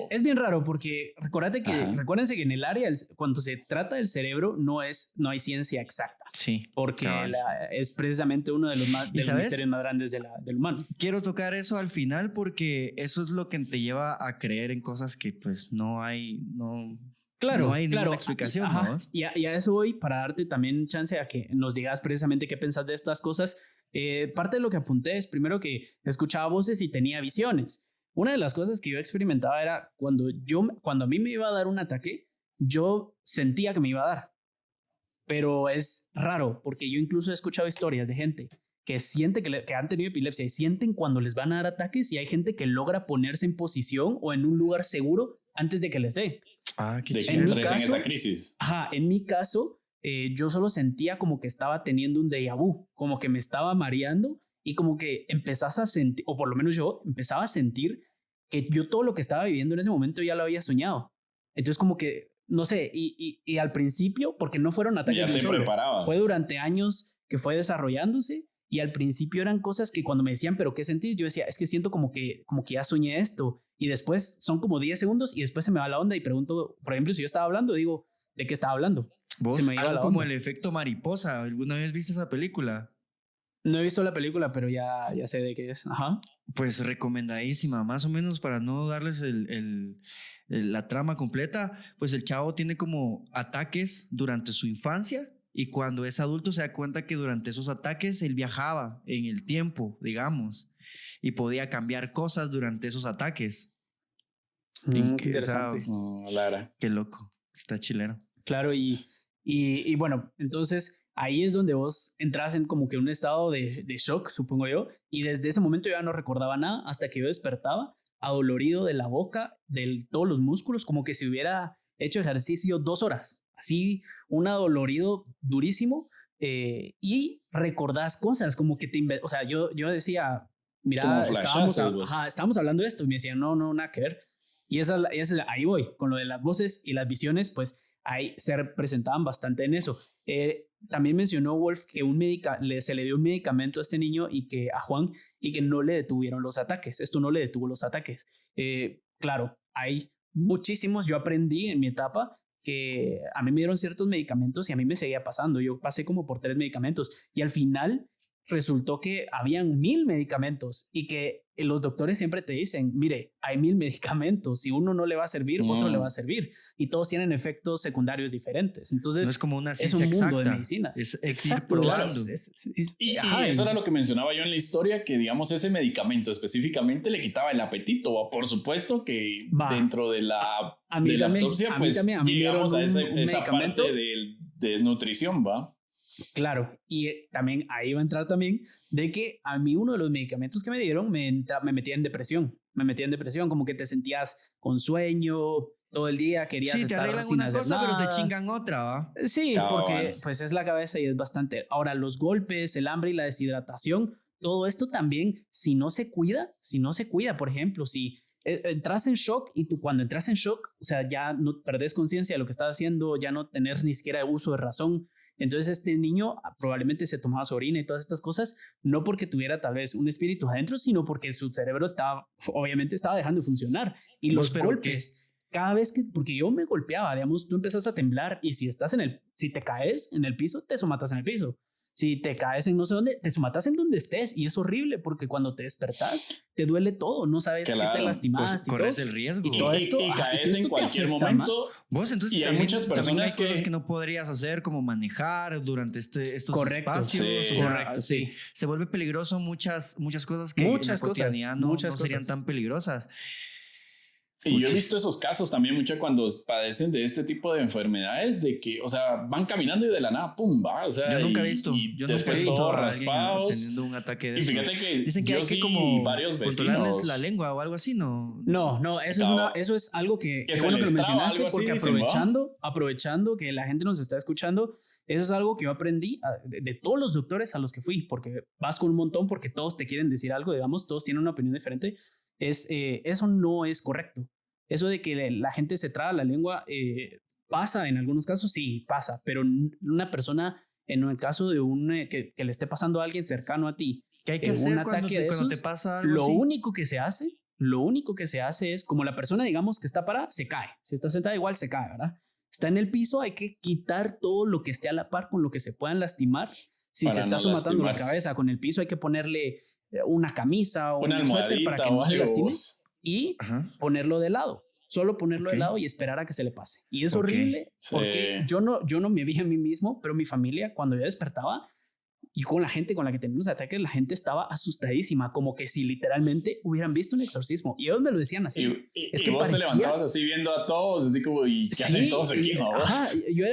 es bien raro porque Ajá. recuérdense que en el área, cuando se trata del cerebro, no hay ciencia exacta. Sí. Porque cabal. es precisamente uno de los sabes? misterios más grandes del humano. Quiero tocar eso al final porque eso es lo que te lleva a creer en cosas que pues no hay ninguna explicación. Ajá. ¿no? Y a eso voy para darte también chance a que nos digas precisamente qué pensás de estas cosas. Parte de lo que apunté es primero que escuchaba voces y tenía visiones. Una de las cosas que yo experimentaba era cuando a mí me iba a dar un ataque, yo sentía que me iba a dar. Pero es raro porque yo incluso he escuchado historias de gente que siente que han tenido epilepsia y sienten cuando les van a dar ataques, y hay gente que logra ponerse en posición o en un lugar seguro antes de que les dé. Ah, qué de que en mi chido. entres en caso- esa crisis. Ajá, en mi caso, yo solo sentía como que estaba teniendo un déjà vu, como que me estaba mareando y como que empezás a sentir, o por lo menos yo empezaba a sentir que yo todo lo que estaba viviendo en ese momento ya lo había soñado. Entonces como que, no sé, y al principio, porque no fueron ataques Ya de un te solo, preparabas. fue durante años que fue desarrollándose, y al principio eran cosas que cuando me decían, ¿pero qué sentís? Yo decía, es que siento como que ya soñé esto, y después son como 10 segundos y después se me va la onda y pregunto, por ejemplo, si yo estaba hablando, digo, ¿de qué estaba hablando? Vos, se me iba algo la como onda. el efecto mariposa. ¿Alguna vez viste esa película? No he visto la película, pero ya sé de qué es. Ajá. Pues recomendadísima, más o menos para no darles la trama completa. Pues el chavo tiene como ataques durante su infancia, y cuando es adulto se da cuenta que durante esos ataques él viajaba en el tiempo, digamos, y podía cambiar cosas durante esos ataques. Qué Qué interesante. Lara. Qué loco, está chileno. Claro, y bueno, entonces ahí es donde vos entras en como que un estado de shock, supongo yo, y desde ese momento yo ya no recordaba nada hasta que yo despertaba adolorido de la boca, de todos los músculos, como que si hubiera hecho ejercicio 2 horas, así, un adolorido durísimo, y recordás cosas, como que o sea, yo decía, mira, Como flashazos, vos. estábamos hablando de esto, y me decían, no, nada que ver, y ahí voy, con lo de las voces y las visiones, pues ahí se representaban bastante en eso. También mencionó Wolf que se le dio un medicamento a este niño a Juan, y que no le detuvieron los ataques. Esto no le detuvo los ataques. Claro, hay muchísimos. Yo aprendí en mi etapa que a mí me dieron ciertos medicamentos y a mí me seguía pasando. Yo pasé como por 3 medicamentos y al final resultó que habían 1000 medicamentos, y que los doctores siempre te dicen, mire, hay 1000 medicamentos, si uno no le va a servir, otro le va a servir, y todos tienen efectos secundarios diferentes. Entonces No es como una es ciencia un mundo exacta, de medicinas. es Exacto, ir probando. Y ajá, eso era lo que mencionaba yo en la historia, que digamos ese medicamento específicamente le quitaba el apetito. ¿Va? Por supuesto que Va. dentro de la, A mí de la también, autopsia, a mí pues también, a mí me llegamos a dieron un esa medicamento. parte de desnutrición, ¿va? Claro, y también ahí va a entrar también de que a mí uno de los medicamentos que me dieron me metía en depresión. Me metía en depresión, como que te sentías con sueño todo el día, querías Sí, te estar arreglan sin una hacer cosa, pero nada. te chingan otra, ¿va? Sí, Cabal. porque pues es la cabeza y es bastante. Ahora, los golpes, el hambre y la deshidratación, todo esto también, si no se cuida, por ejemplo, si entras en shock, y tú cuando entras en shock, o sea, ya no perdés conciencia de lo que estás haciendo, ya no tenés ni siquiera uso de razón. Entonces este niño probablemente se tomaba su orina y todas estas cosas, no porque tuviera tal vez un espíritu adentro, sino porque su cerebro obviamente estaba dejando de funcionar. Y los pero golpes, cada vez porque yo me golpeaba, digamos, tú empezas a temblar, y si te caes en el piso, te somatas en el piso. Si te caes en no sé dónde, te somatas en donde estés, y es horrible porque cuando te despertás te duele todo, no sabes Claro, qué te lastimaste. Corres el riesgo. Y todo esto, y caes esto en te cualquier afecta momento. más. Vos, entonces Y hay también, muchas también hay personas cosas que- que no podrías hacer, como manejar durante estos Correcto, espacios. sí. O sea, Correcto, sí. Se vuelve peligroso muchas cosas que Muchas en la cosas, cotidianidad no muchas serían cosas. tan peligrosas. Y yo he visto esos casos también mucho cuando padecen de este tipo de enfermedades, de que, o sea, van caminando y de la nada, pum, va. O sea, Yo nunca he visto, y yo nunca he después visto todos a alguien raspados. teniendo un ataque de Y eso. fíjate que Dicen que yo hay que sí, como varios controlarles vecinos. la lengua o algo así, ¿no? No, eso es algo que Que qué se bueno que lo les traba, mencionaste, algo así, porque dicen, ¿va? aprovechando que la gente nos está escuchando, Eso es algo que yo aprendí de todos los doctores a los que fui, porque vas con un montón, porque todos te quieren decir algo, digamos, todos tienen una opinión diferente. Eso no es correcto. Eso de que la gente se traba la lengua pasa en algunos casos, sí, pasa, pero una persona, en el caso de que le esté pasando a alguien cercano a ti, ¿qué hay que hacer un ataque de cuando esos, te pasa algo lo así? único que se hace es, como la persona, digamos, que está parada, se cae. Si está sentada, igual se cae, ¿verdad? Está en el piso, hay que quitar todo lo que esté a la par con lo que se puedan lastimar. Si se está somatando la cabeza con el piso, hay que ponerle una camisa o un suéter para que no se lastime y ponerlo de lado. Solo ponerlo de lado y esperar a que se le pase. Y es horrible porque yo no me vi a mí mismo, pero mi familia, cuando yo despertaba y con la gente con la que teníamos ataques, la gente estaba asustadísima, como que si literalmente hubieran visto un exorcismo. Y ellos me lo decían así. Y vos te levantabas así viendo a todos, así como, ¿y qué hacen todos aquí? Ajá,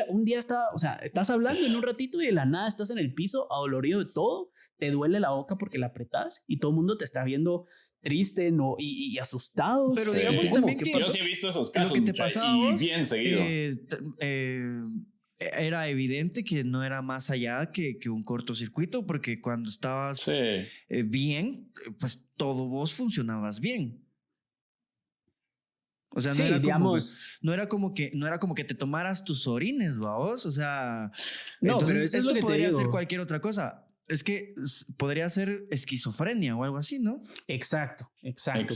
un día estás hablando en un ratito y de la nada estás en el piso, adolorido de todo, te duele la boca porque la apretás y todo el mundo te está viendo triste y asustados. Pero digamos también que yo sí he visto esos casos lo que te pasaba, bien seguido. Era evidente que no era más allá que un cortocircuito, porque cuando estabas bien, pues todo vos funcionabas bien. O sea, no era como que te tomaras tus orines, ¿vos? O sea, no, entonces pero eso es lo que podría te digo. ser cualquier otra cosa. Es que podría ser esquizofrenia o algo así, ¿no? Exacto.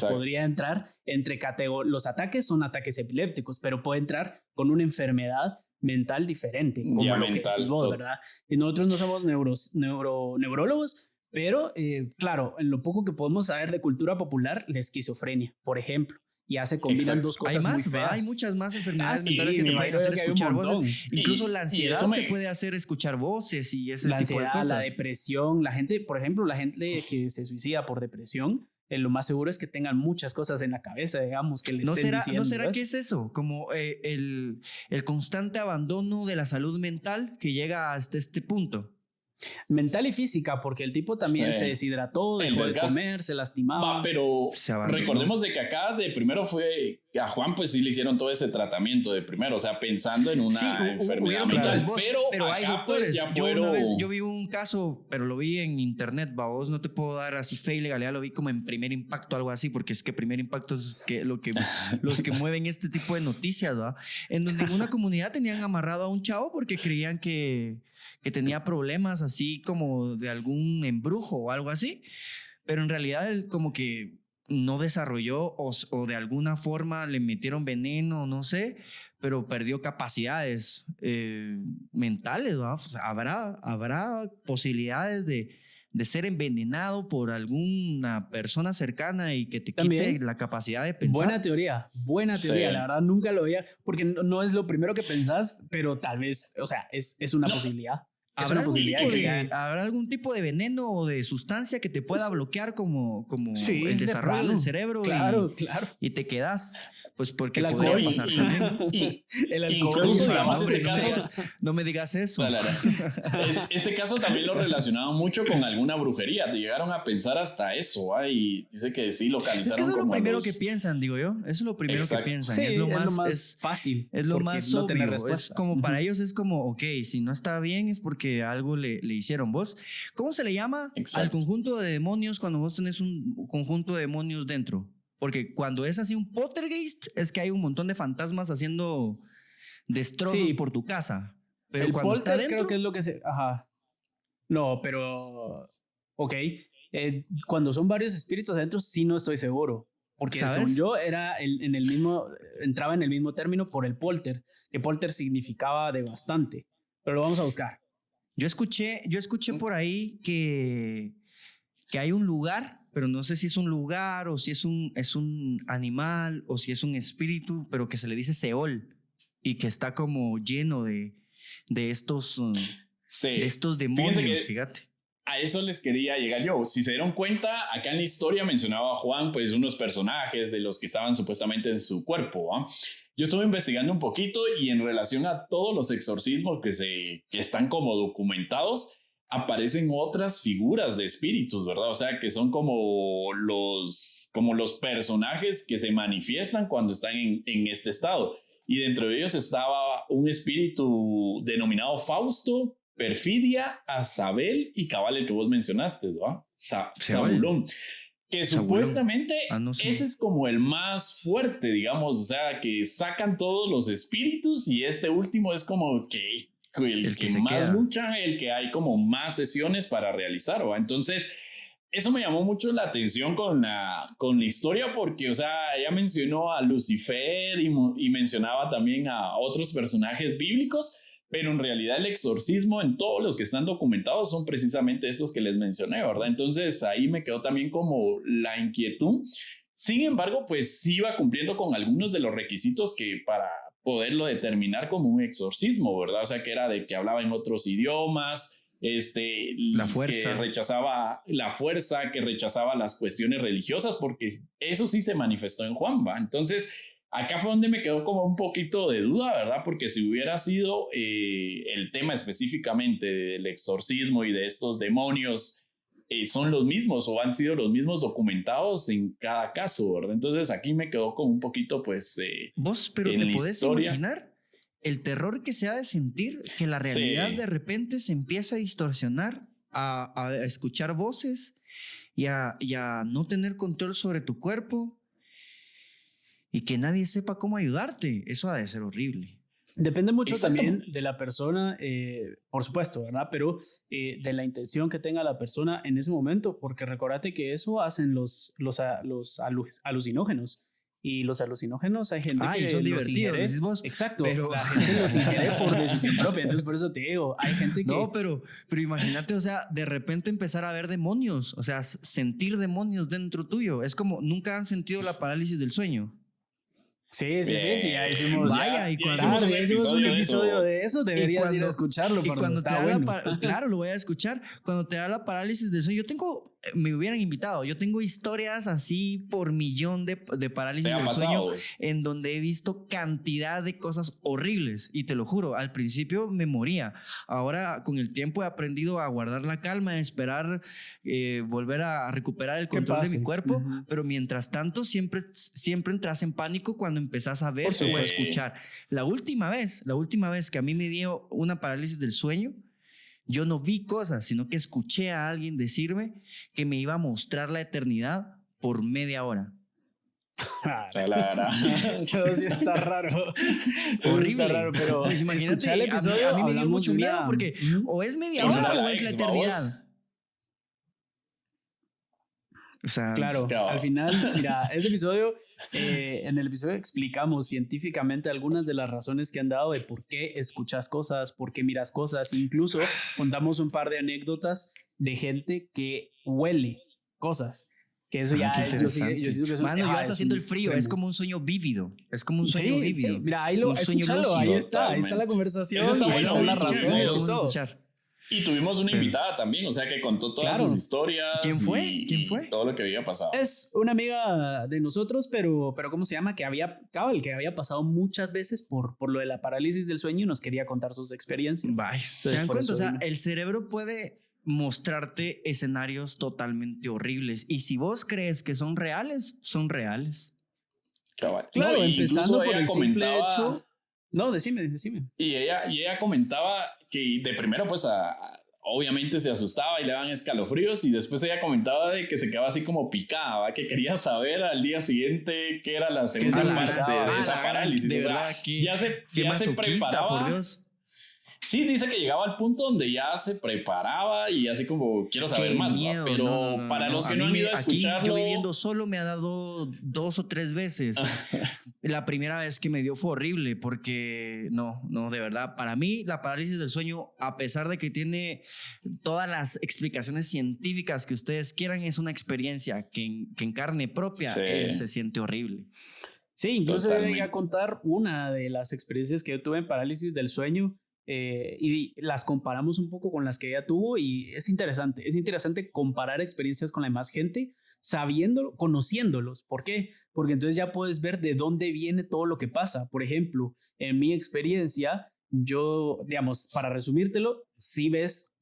Podría entrar entre los ataques son ataques epilépticos, pero puede entrar con una enfermedad mental diferente, como lo que decís vos, ¿verdad? Y nosotros no somos neurólogos, pero claro, en lo poco que podemos saber de cultura popular, la esquizofrenia, por ejemplo. Ya se combinan dos cosas muy feas. Hay muchas más enfermedades mentales que te pueden hacer escuchar voces. Incluso la ansiedad te puede hacer escuchar voces y ese tipo de cosas. La depresión, la gente, por ejemplo, la gente que se suicida por depresión, lo más seguro es que tengan muchas cosas en la cabeza, digamos, que le estén diciendo. ¿No será que es eso? Como el constante abandono de la salud mental que llega hasta este punto. Mental y física, porque el tipo también se deshidrató, dejó de comer, se lastimaba. Pero recordemos de que acá de primero fue a Juan, pues sí le hicieron todo ese tratamiento de primero, o sea, pensando en una enfermedad mental. Pero hay doctores. Pues, yo vi un caso, pero lo vi en internet, vos no te puedo dar así fe y legalidad, lo vi como en Primer Impacto, algo así, porque es que Primer Impacto es los que mueven este tipo de noticias, ¿va? En donde en una comunidad tenían amarrado a un chavo porque creían que tenía problemas así como de algún embrujo o algo así, pero en realidad él como que no desarrolló o de alguna forma le metieron veneno, no sé, pero perdió capacidades mentales, ¿va? O sea, habrá posibilidades de ser envenenado por alguna persona cercana y que te quite la capacidad de pensar. Buena teoría, la verdad nunca lo veía, porque no es lo primero que pensás, pero tal vez, o sea, es una posibilidad. ¿Habrá algún tipo de veneno o de sustancia que te pueda bloquear como el desarrollo del cerebro? Claro. Y te quedas, pues porque el podría pasar también. El alcohol. Incluso, digamos, este caso... No me digas eso. Este caso también lo relacionaban mucho con alguna brujería. Te llegaron a pensar hasta eso, y dice que sí localizaron. Es que eso es lo primero que piensan, digo yo. Eso es lo primero que piensan. Sí, es lo más fácil. Es lo más obvio. Es como para ellos es como, ok, si no está bien es porque algo le hicieron. ¿Vos? ¿Cómo se le llama al conjunto de demonios cuando vos tenés un conjunto de demonios dentro? Porque cuando es así un poltergeist es que hay un montón de fantasmas haciendo destrozos por tu casa. Pero cuando está dentro, creo que es lo que se... Ajá. No, pero... Ok. Cuando son varios espíritus adentro sí no estoy seguro. Porque según yo entraba en el mismo término por el polter. Que polter significaba de bastante. Pero lo vamos a buscar. Yo escuché por ahí que hay un lugar, pero no sé si es un lugar o si es un animal o si es un espíritu, pero que se le dice Seol y que está como lleno de estos demonios, fíjate. A eso les quería llegar yo. Si se dieron cuenta, acá en la historia mencionaba a Juan, pues unos personajes de los que estaban supuestamente en su cuerpo, ¿eh? Yo estuve investigando un poquito y en relación a todos los exorcismos que están como documentados, aparecen otras figuras de espíritus, ¿verdad? O sea, que son como los personajes que se manifiestan cuando están en este estado. y dentro de ellos estaba un espíritu denominado Fausto, Perfidia, Azabel y cabal el que vos mencionaste, ¿va? Zabulón. Que supuestamente no sé. ese es como el más fuerte, digamos, o sea, que sacan todos los espíritus y este último es como que el que más queda. Lucha, el que hay como más sesiones para realizar, ¿va? Entonces, eso me llamó mucho la atención con la historia porque, o sea, ella mencionó a Lucifer y mencionaba también a otros personajes bíblicos, pero en realidad el exorcismo en todos los que están documentados son precisamente estos que les mencioné, ¿verdad? Entonces ahí me quedó también como la inquietud. Sin embargo, pues sí iba cumpliendo con algunos de los requisitos que para poderlo determinar como un exorcismo, ¿verdad? O sea, que era de que hablaba en otros idiomas, la fuerza. que rechazaba la fuerza, que rechazaba las cuestiones religiosas, porque eso sí se manifestó en Juan, ¿va? Entonces, acá fue donde me quedó como un poquito de duda, ¿verdad? Porque si hubiera sido el tema específicamente del exorcismo y de estos demonios, son los mismos o han sido los mismos documentados en cada caso, ¿verdad? Entonces aquí me quedó como un poquito, pues... ¿Vos, pero te podés imaginar el terror que se ha de sentir, que la realidad de repente se empieza a distorsionar, a escuchar voces y a no tener control sobre tu cuerpo y que nadie sepa cómo ayudarte? Eso ha de ser horrible. Depende mucho también de la persona, por supuesto, ¿verdad? Pero de la intención que tenga la persona en ese momento, porque recordate que eso hacen los alucinógenos. Y los alucinógenos hay gente que son los divertidos, ingiere. vos. Exacto, pero... la gente los ingiere por decisión propia. Entonces por eso te digo, hay gente que... No, pero imagínate, o sea, de repente empezar a ver demonios, o sea, sentir demonios dentro tuyo. Es como, ¿nunca han sentido la parálisis del sueño? Sí, ya hicimos. Vaya, y cuando hicimos un episodio de eso, deberías ir a escucharlo. Y cuando te da claro, lo voy a escuchar. Cuando te da la parálisis del sueño, me hubieran invitado. Yo tengo historias así por millón de parálisis del sueño en donde he visto cantidad de cosas horribles. Y te lo juro, al principio me moría. Ahora, con el tiempo, he aprendido a guardar la calma, a esperar volver a recuperar el control de mi cuerpo. Pero mientras tanto, siempre entras en pánico cuando empezás a ver o a escuchar. La última vez que a mí me dio una parálisis del sueño, yo no vi cosas, sino que escuché a alguien decirme que me iba a mostrar la eternidad por media hora. Eso sí está raro. Horrible. Está raro, pero pues imagínate, el episodio, a mí me dio mucho miedo porque o es media hora o es la eternidad. O sea, claro, al final, mira, ese episodio, en el episodio explicamos científicamente algunas de las razones que han dado de por qué escuchas cosas, por qué miras cosas. Incluso contamos un par de anécdotas de gente que huele cosas. Que eso ya yo siento que es Mano, ya está haciendo el frío, es como un sueño vívido. Es como un sueño vívido. Sí. Mira, ahí está la conversación. Eso está bueno, la razón. Y tuvimos una invitada también, o sea, que contó todas sus historias. ¿Quién fue? Y todo lo que había pasado. Es una amiga de nosotros, pero ¿cómo se llama? Que había pasado muchas veces por lo de la parálisis del sueño y nos quería contar sus experiencias. Vaya, ¿se dan cuenta? O sea, el cerebro puede mostrarte escenarios totalmente horribles y si vos crees que son reales, son reales. Claro, empezando por el simple hecho... No, decime. Y ella comentaba que de primero pues obviamente se asustaba y le daban escalofríos y después ella comentaba de que se quedaba así como picada, ¿va? Que quería saber al día siguiente qué era la segunda parte de esa parálisis. De verdad, ya se preparaba. Por Dios. Sí, dice que llegaba al punto donde ya se preparaba y así como quiero saber más, miedo, pero para los que no han ido a escucharlo... Yo viviendo solo me ha dado 2 o 3 veces. La primera vez que me dio fue horrible porque no, de verdad, para mí la parálisis del sueño, a pesar de que tiene todas las explicaciones científicas que ustedes quieran, es una experiencia que en carne propia se siente horrible. Sí, incluso yo llegué a contar una de las experiencias que yo tuve en parálisis del sueño. Y las comparamos un poco con las que ella tuvo y es interesante comparar experiencias con la demás gente sabiéndolo, conociéndolos. ¿Por qué? Porque entonces ya puedes ver de dónde viene todo lo que pasa. Por ejemplo, en mi experiencia, yo, digamos, para resumírtelo, si ves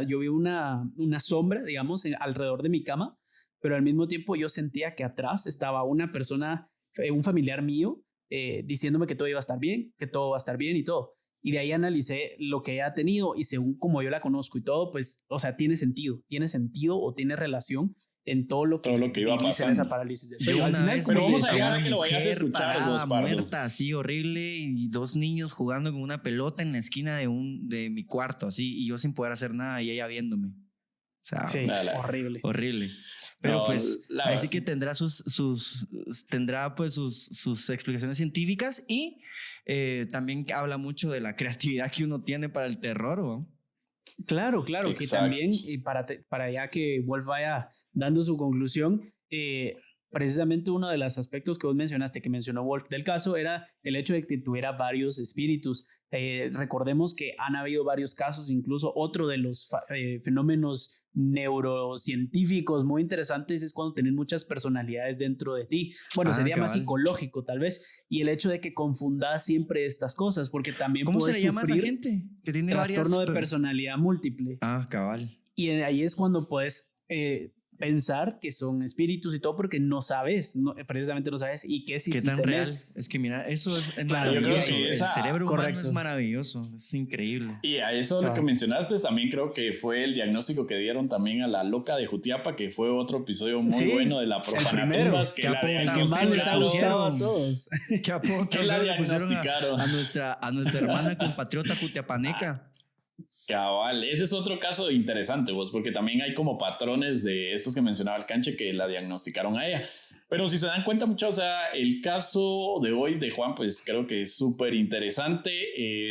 yo vi una sombra, digamos, alrededor de mi cama, pero al mismo tiempo yo sentía que atrás estaba una persona, un familiar mío, diciéndome que todo iba a estar bien, que todo va a estar bien y todo. Y de ahí analicé lo que ella ha tenido y según como yo la conozco y todo, pues, o sea, tiene sentido o tiene relación en todo lo que iba pasando. esa parálisis del sueño. Yo al una final, vez pero vamos a vi llegar a una que lo vayas a mujer escuchar, parada, vos, Pardo. muerta, así horrible, y 2 niños jugando con una pelota en la esquina de mi cuarto, así, y yo sin poder hacer nada y ella viéndome. O sea, sí, la- horrible. Pero No, pues ahí sí que tendrá tendrá pues sus explicaciones científicas y también habla mucho de la creatividad que uno tiene para el terror, ¿no? Claro, que Exacto. también, y para ya que Wolf vaya dando su conclusión, precisamente uno de los aspectos que vos mencionaste, que mencionó Wolf del caso, era el hecho de que tuviera varios espíritus. Recordemos que han habido varios casos, incluso otro de los fenómenos neurocientíficos muy interesantes es cuando tenés muchas personalidades dentro de ti. Bueno, sería más psicológico tal vez, y el hecho de que confundas siempre estas cosas, porque también ¿Cómo se puedes le llama a esa sufrir gente que tiene trastorno de personalidad múltiple. Cabal. Y ahí es cuando puedes pensar que son espíritus y todo porque no sabes, precisamente no sabes y qué ¿Qué tan real? Es que mira, eso es maravilloso. El cerebro humano es maravilloso, es increíble. Y a eso lo que mencionaste también creo que fue el diagnóstico que dieron también a la loca de Jutiapa, que fue otro episodio muy bueno de la Profanatumbas, que más les ha gustado a todos. ¿Qué apunta? La diagnosticaron a nuestra hermana compatriota jutiapaneca. Cabal, ese es otro caso interesante, vos, porque también hay como patrones de estos que mencionaba el Canche que la diagnosticaron a ella. Pero si se dan cuenta, muchachos, o sea, el caso de hoy de Juan, pues creo que es súper interesante.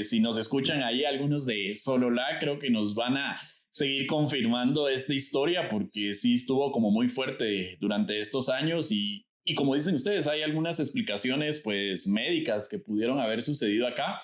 Si nos escuchan ahí algunos de Sololá, creo que nos van a seguir confirmando esta historia porque sí estuvo como muy fuerte durante estos años y como dicen ustedes, hay algunas explicaciones pues médicas que pudieron haber sucedido acá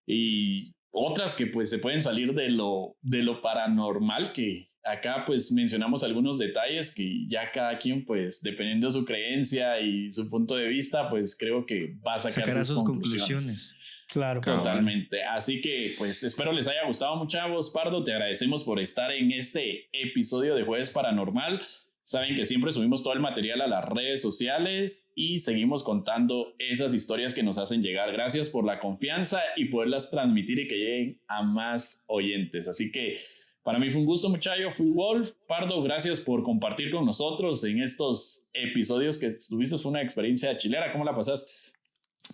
y otras que pues se pueden salir de lo paranormal, que acá pues mencionamos algunos detalles que ya cada quien pues dependiendo de su creencia y su punto de vista pues creo que va a sacar sus conclusiones. Claro. Totalmente. Así que pues espero les haya gustado mucho, vos, Pardo. Te agradecemos por estar en este episodio de Jueves Paranormal. Saben que siempre subimos todo el material a las redes sociales y seguimos contando esas historias que nos hacen llegar. Gracias por la confianza y poderlas transmitir y que lleguen a más oyentes. Así que para mí fue un gusto, muchacho. Fui Wolf. Pardo, gracias por compartir con nosotros en estos episodios que tuviste. Fue una experiencia chilera. ¿Cómo la pasaste?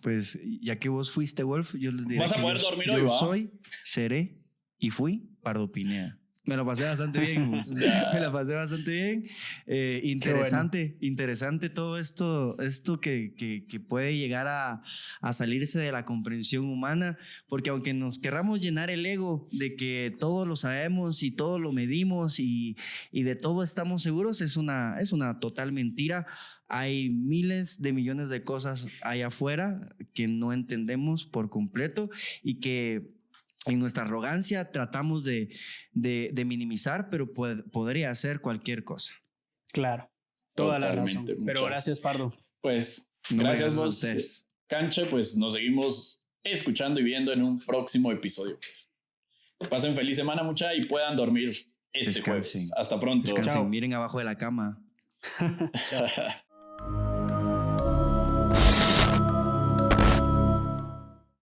Pues ya que vos fuiste Wolf, yo les diré ¿Vas a que poder dormir hoy, yo va? soy, seré y fui Pardo Pineda. Me lo pasé bastante bien. Me lo pasé bastante bien. Interesante todo esto que puede llegar a salirse de la comprensión humana, porque aunque nos querramos llenar el ego de que todo lo sabemos y todo lo medimos y de todo estamos seguros, es una total mentira. Hay miles de millones de cosas allá afuera que no entendemos por completo y que en nuestra arrogancia tratamos de minimizar, pero podría ser cualquier cosa. Claro, toda la razón. Pero gracias, Pardo. Pues gracias a ustedes. Canche, pues nos seguimos escuchando y viendo en un próximo episodio. Pues. Pasen feliz semana, mucha, y puedan dormir este jueves. Hasta pronto. Descansen, miren abajo de la cama. Chao.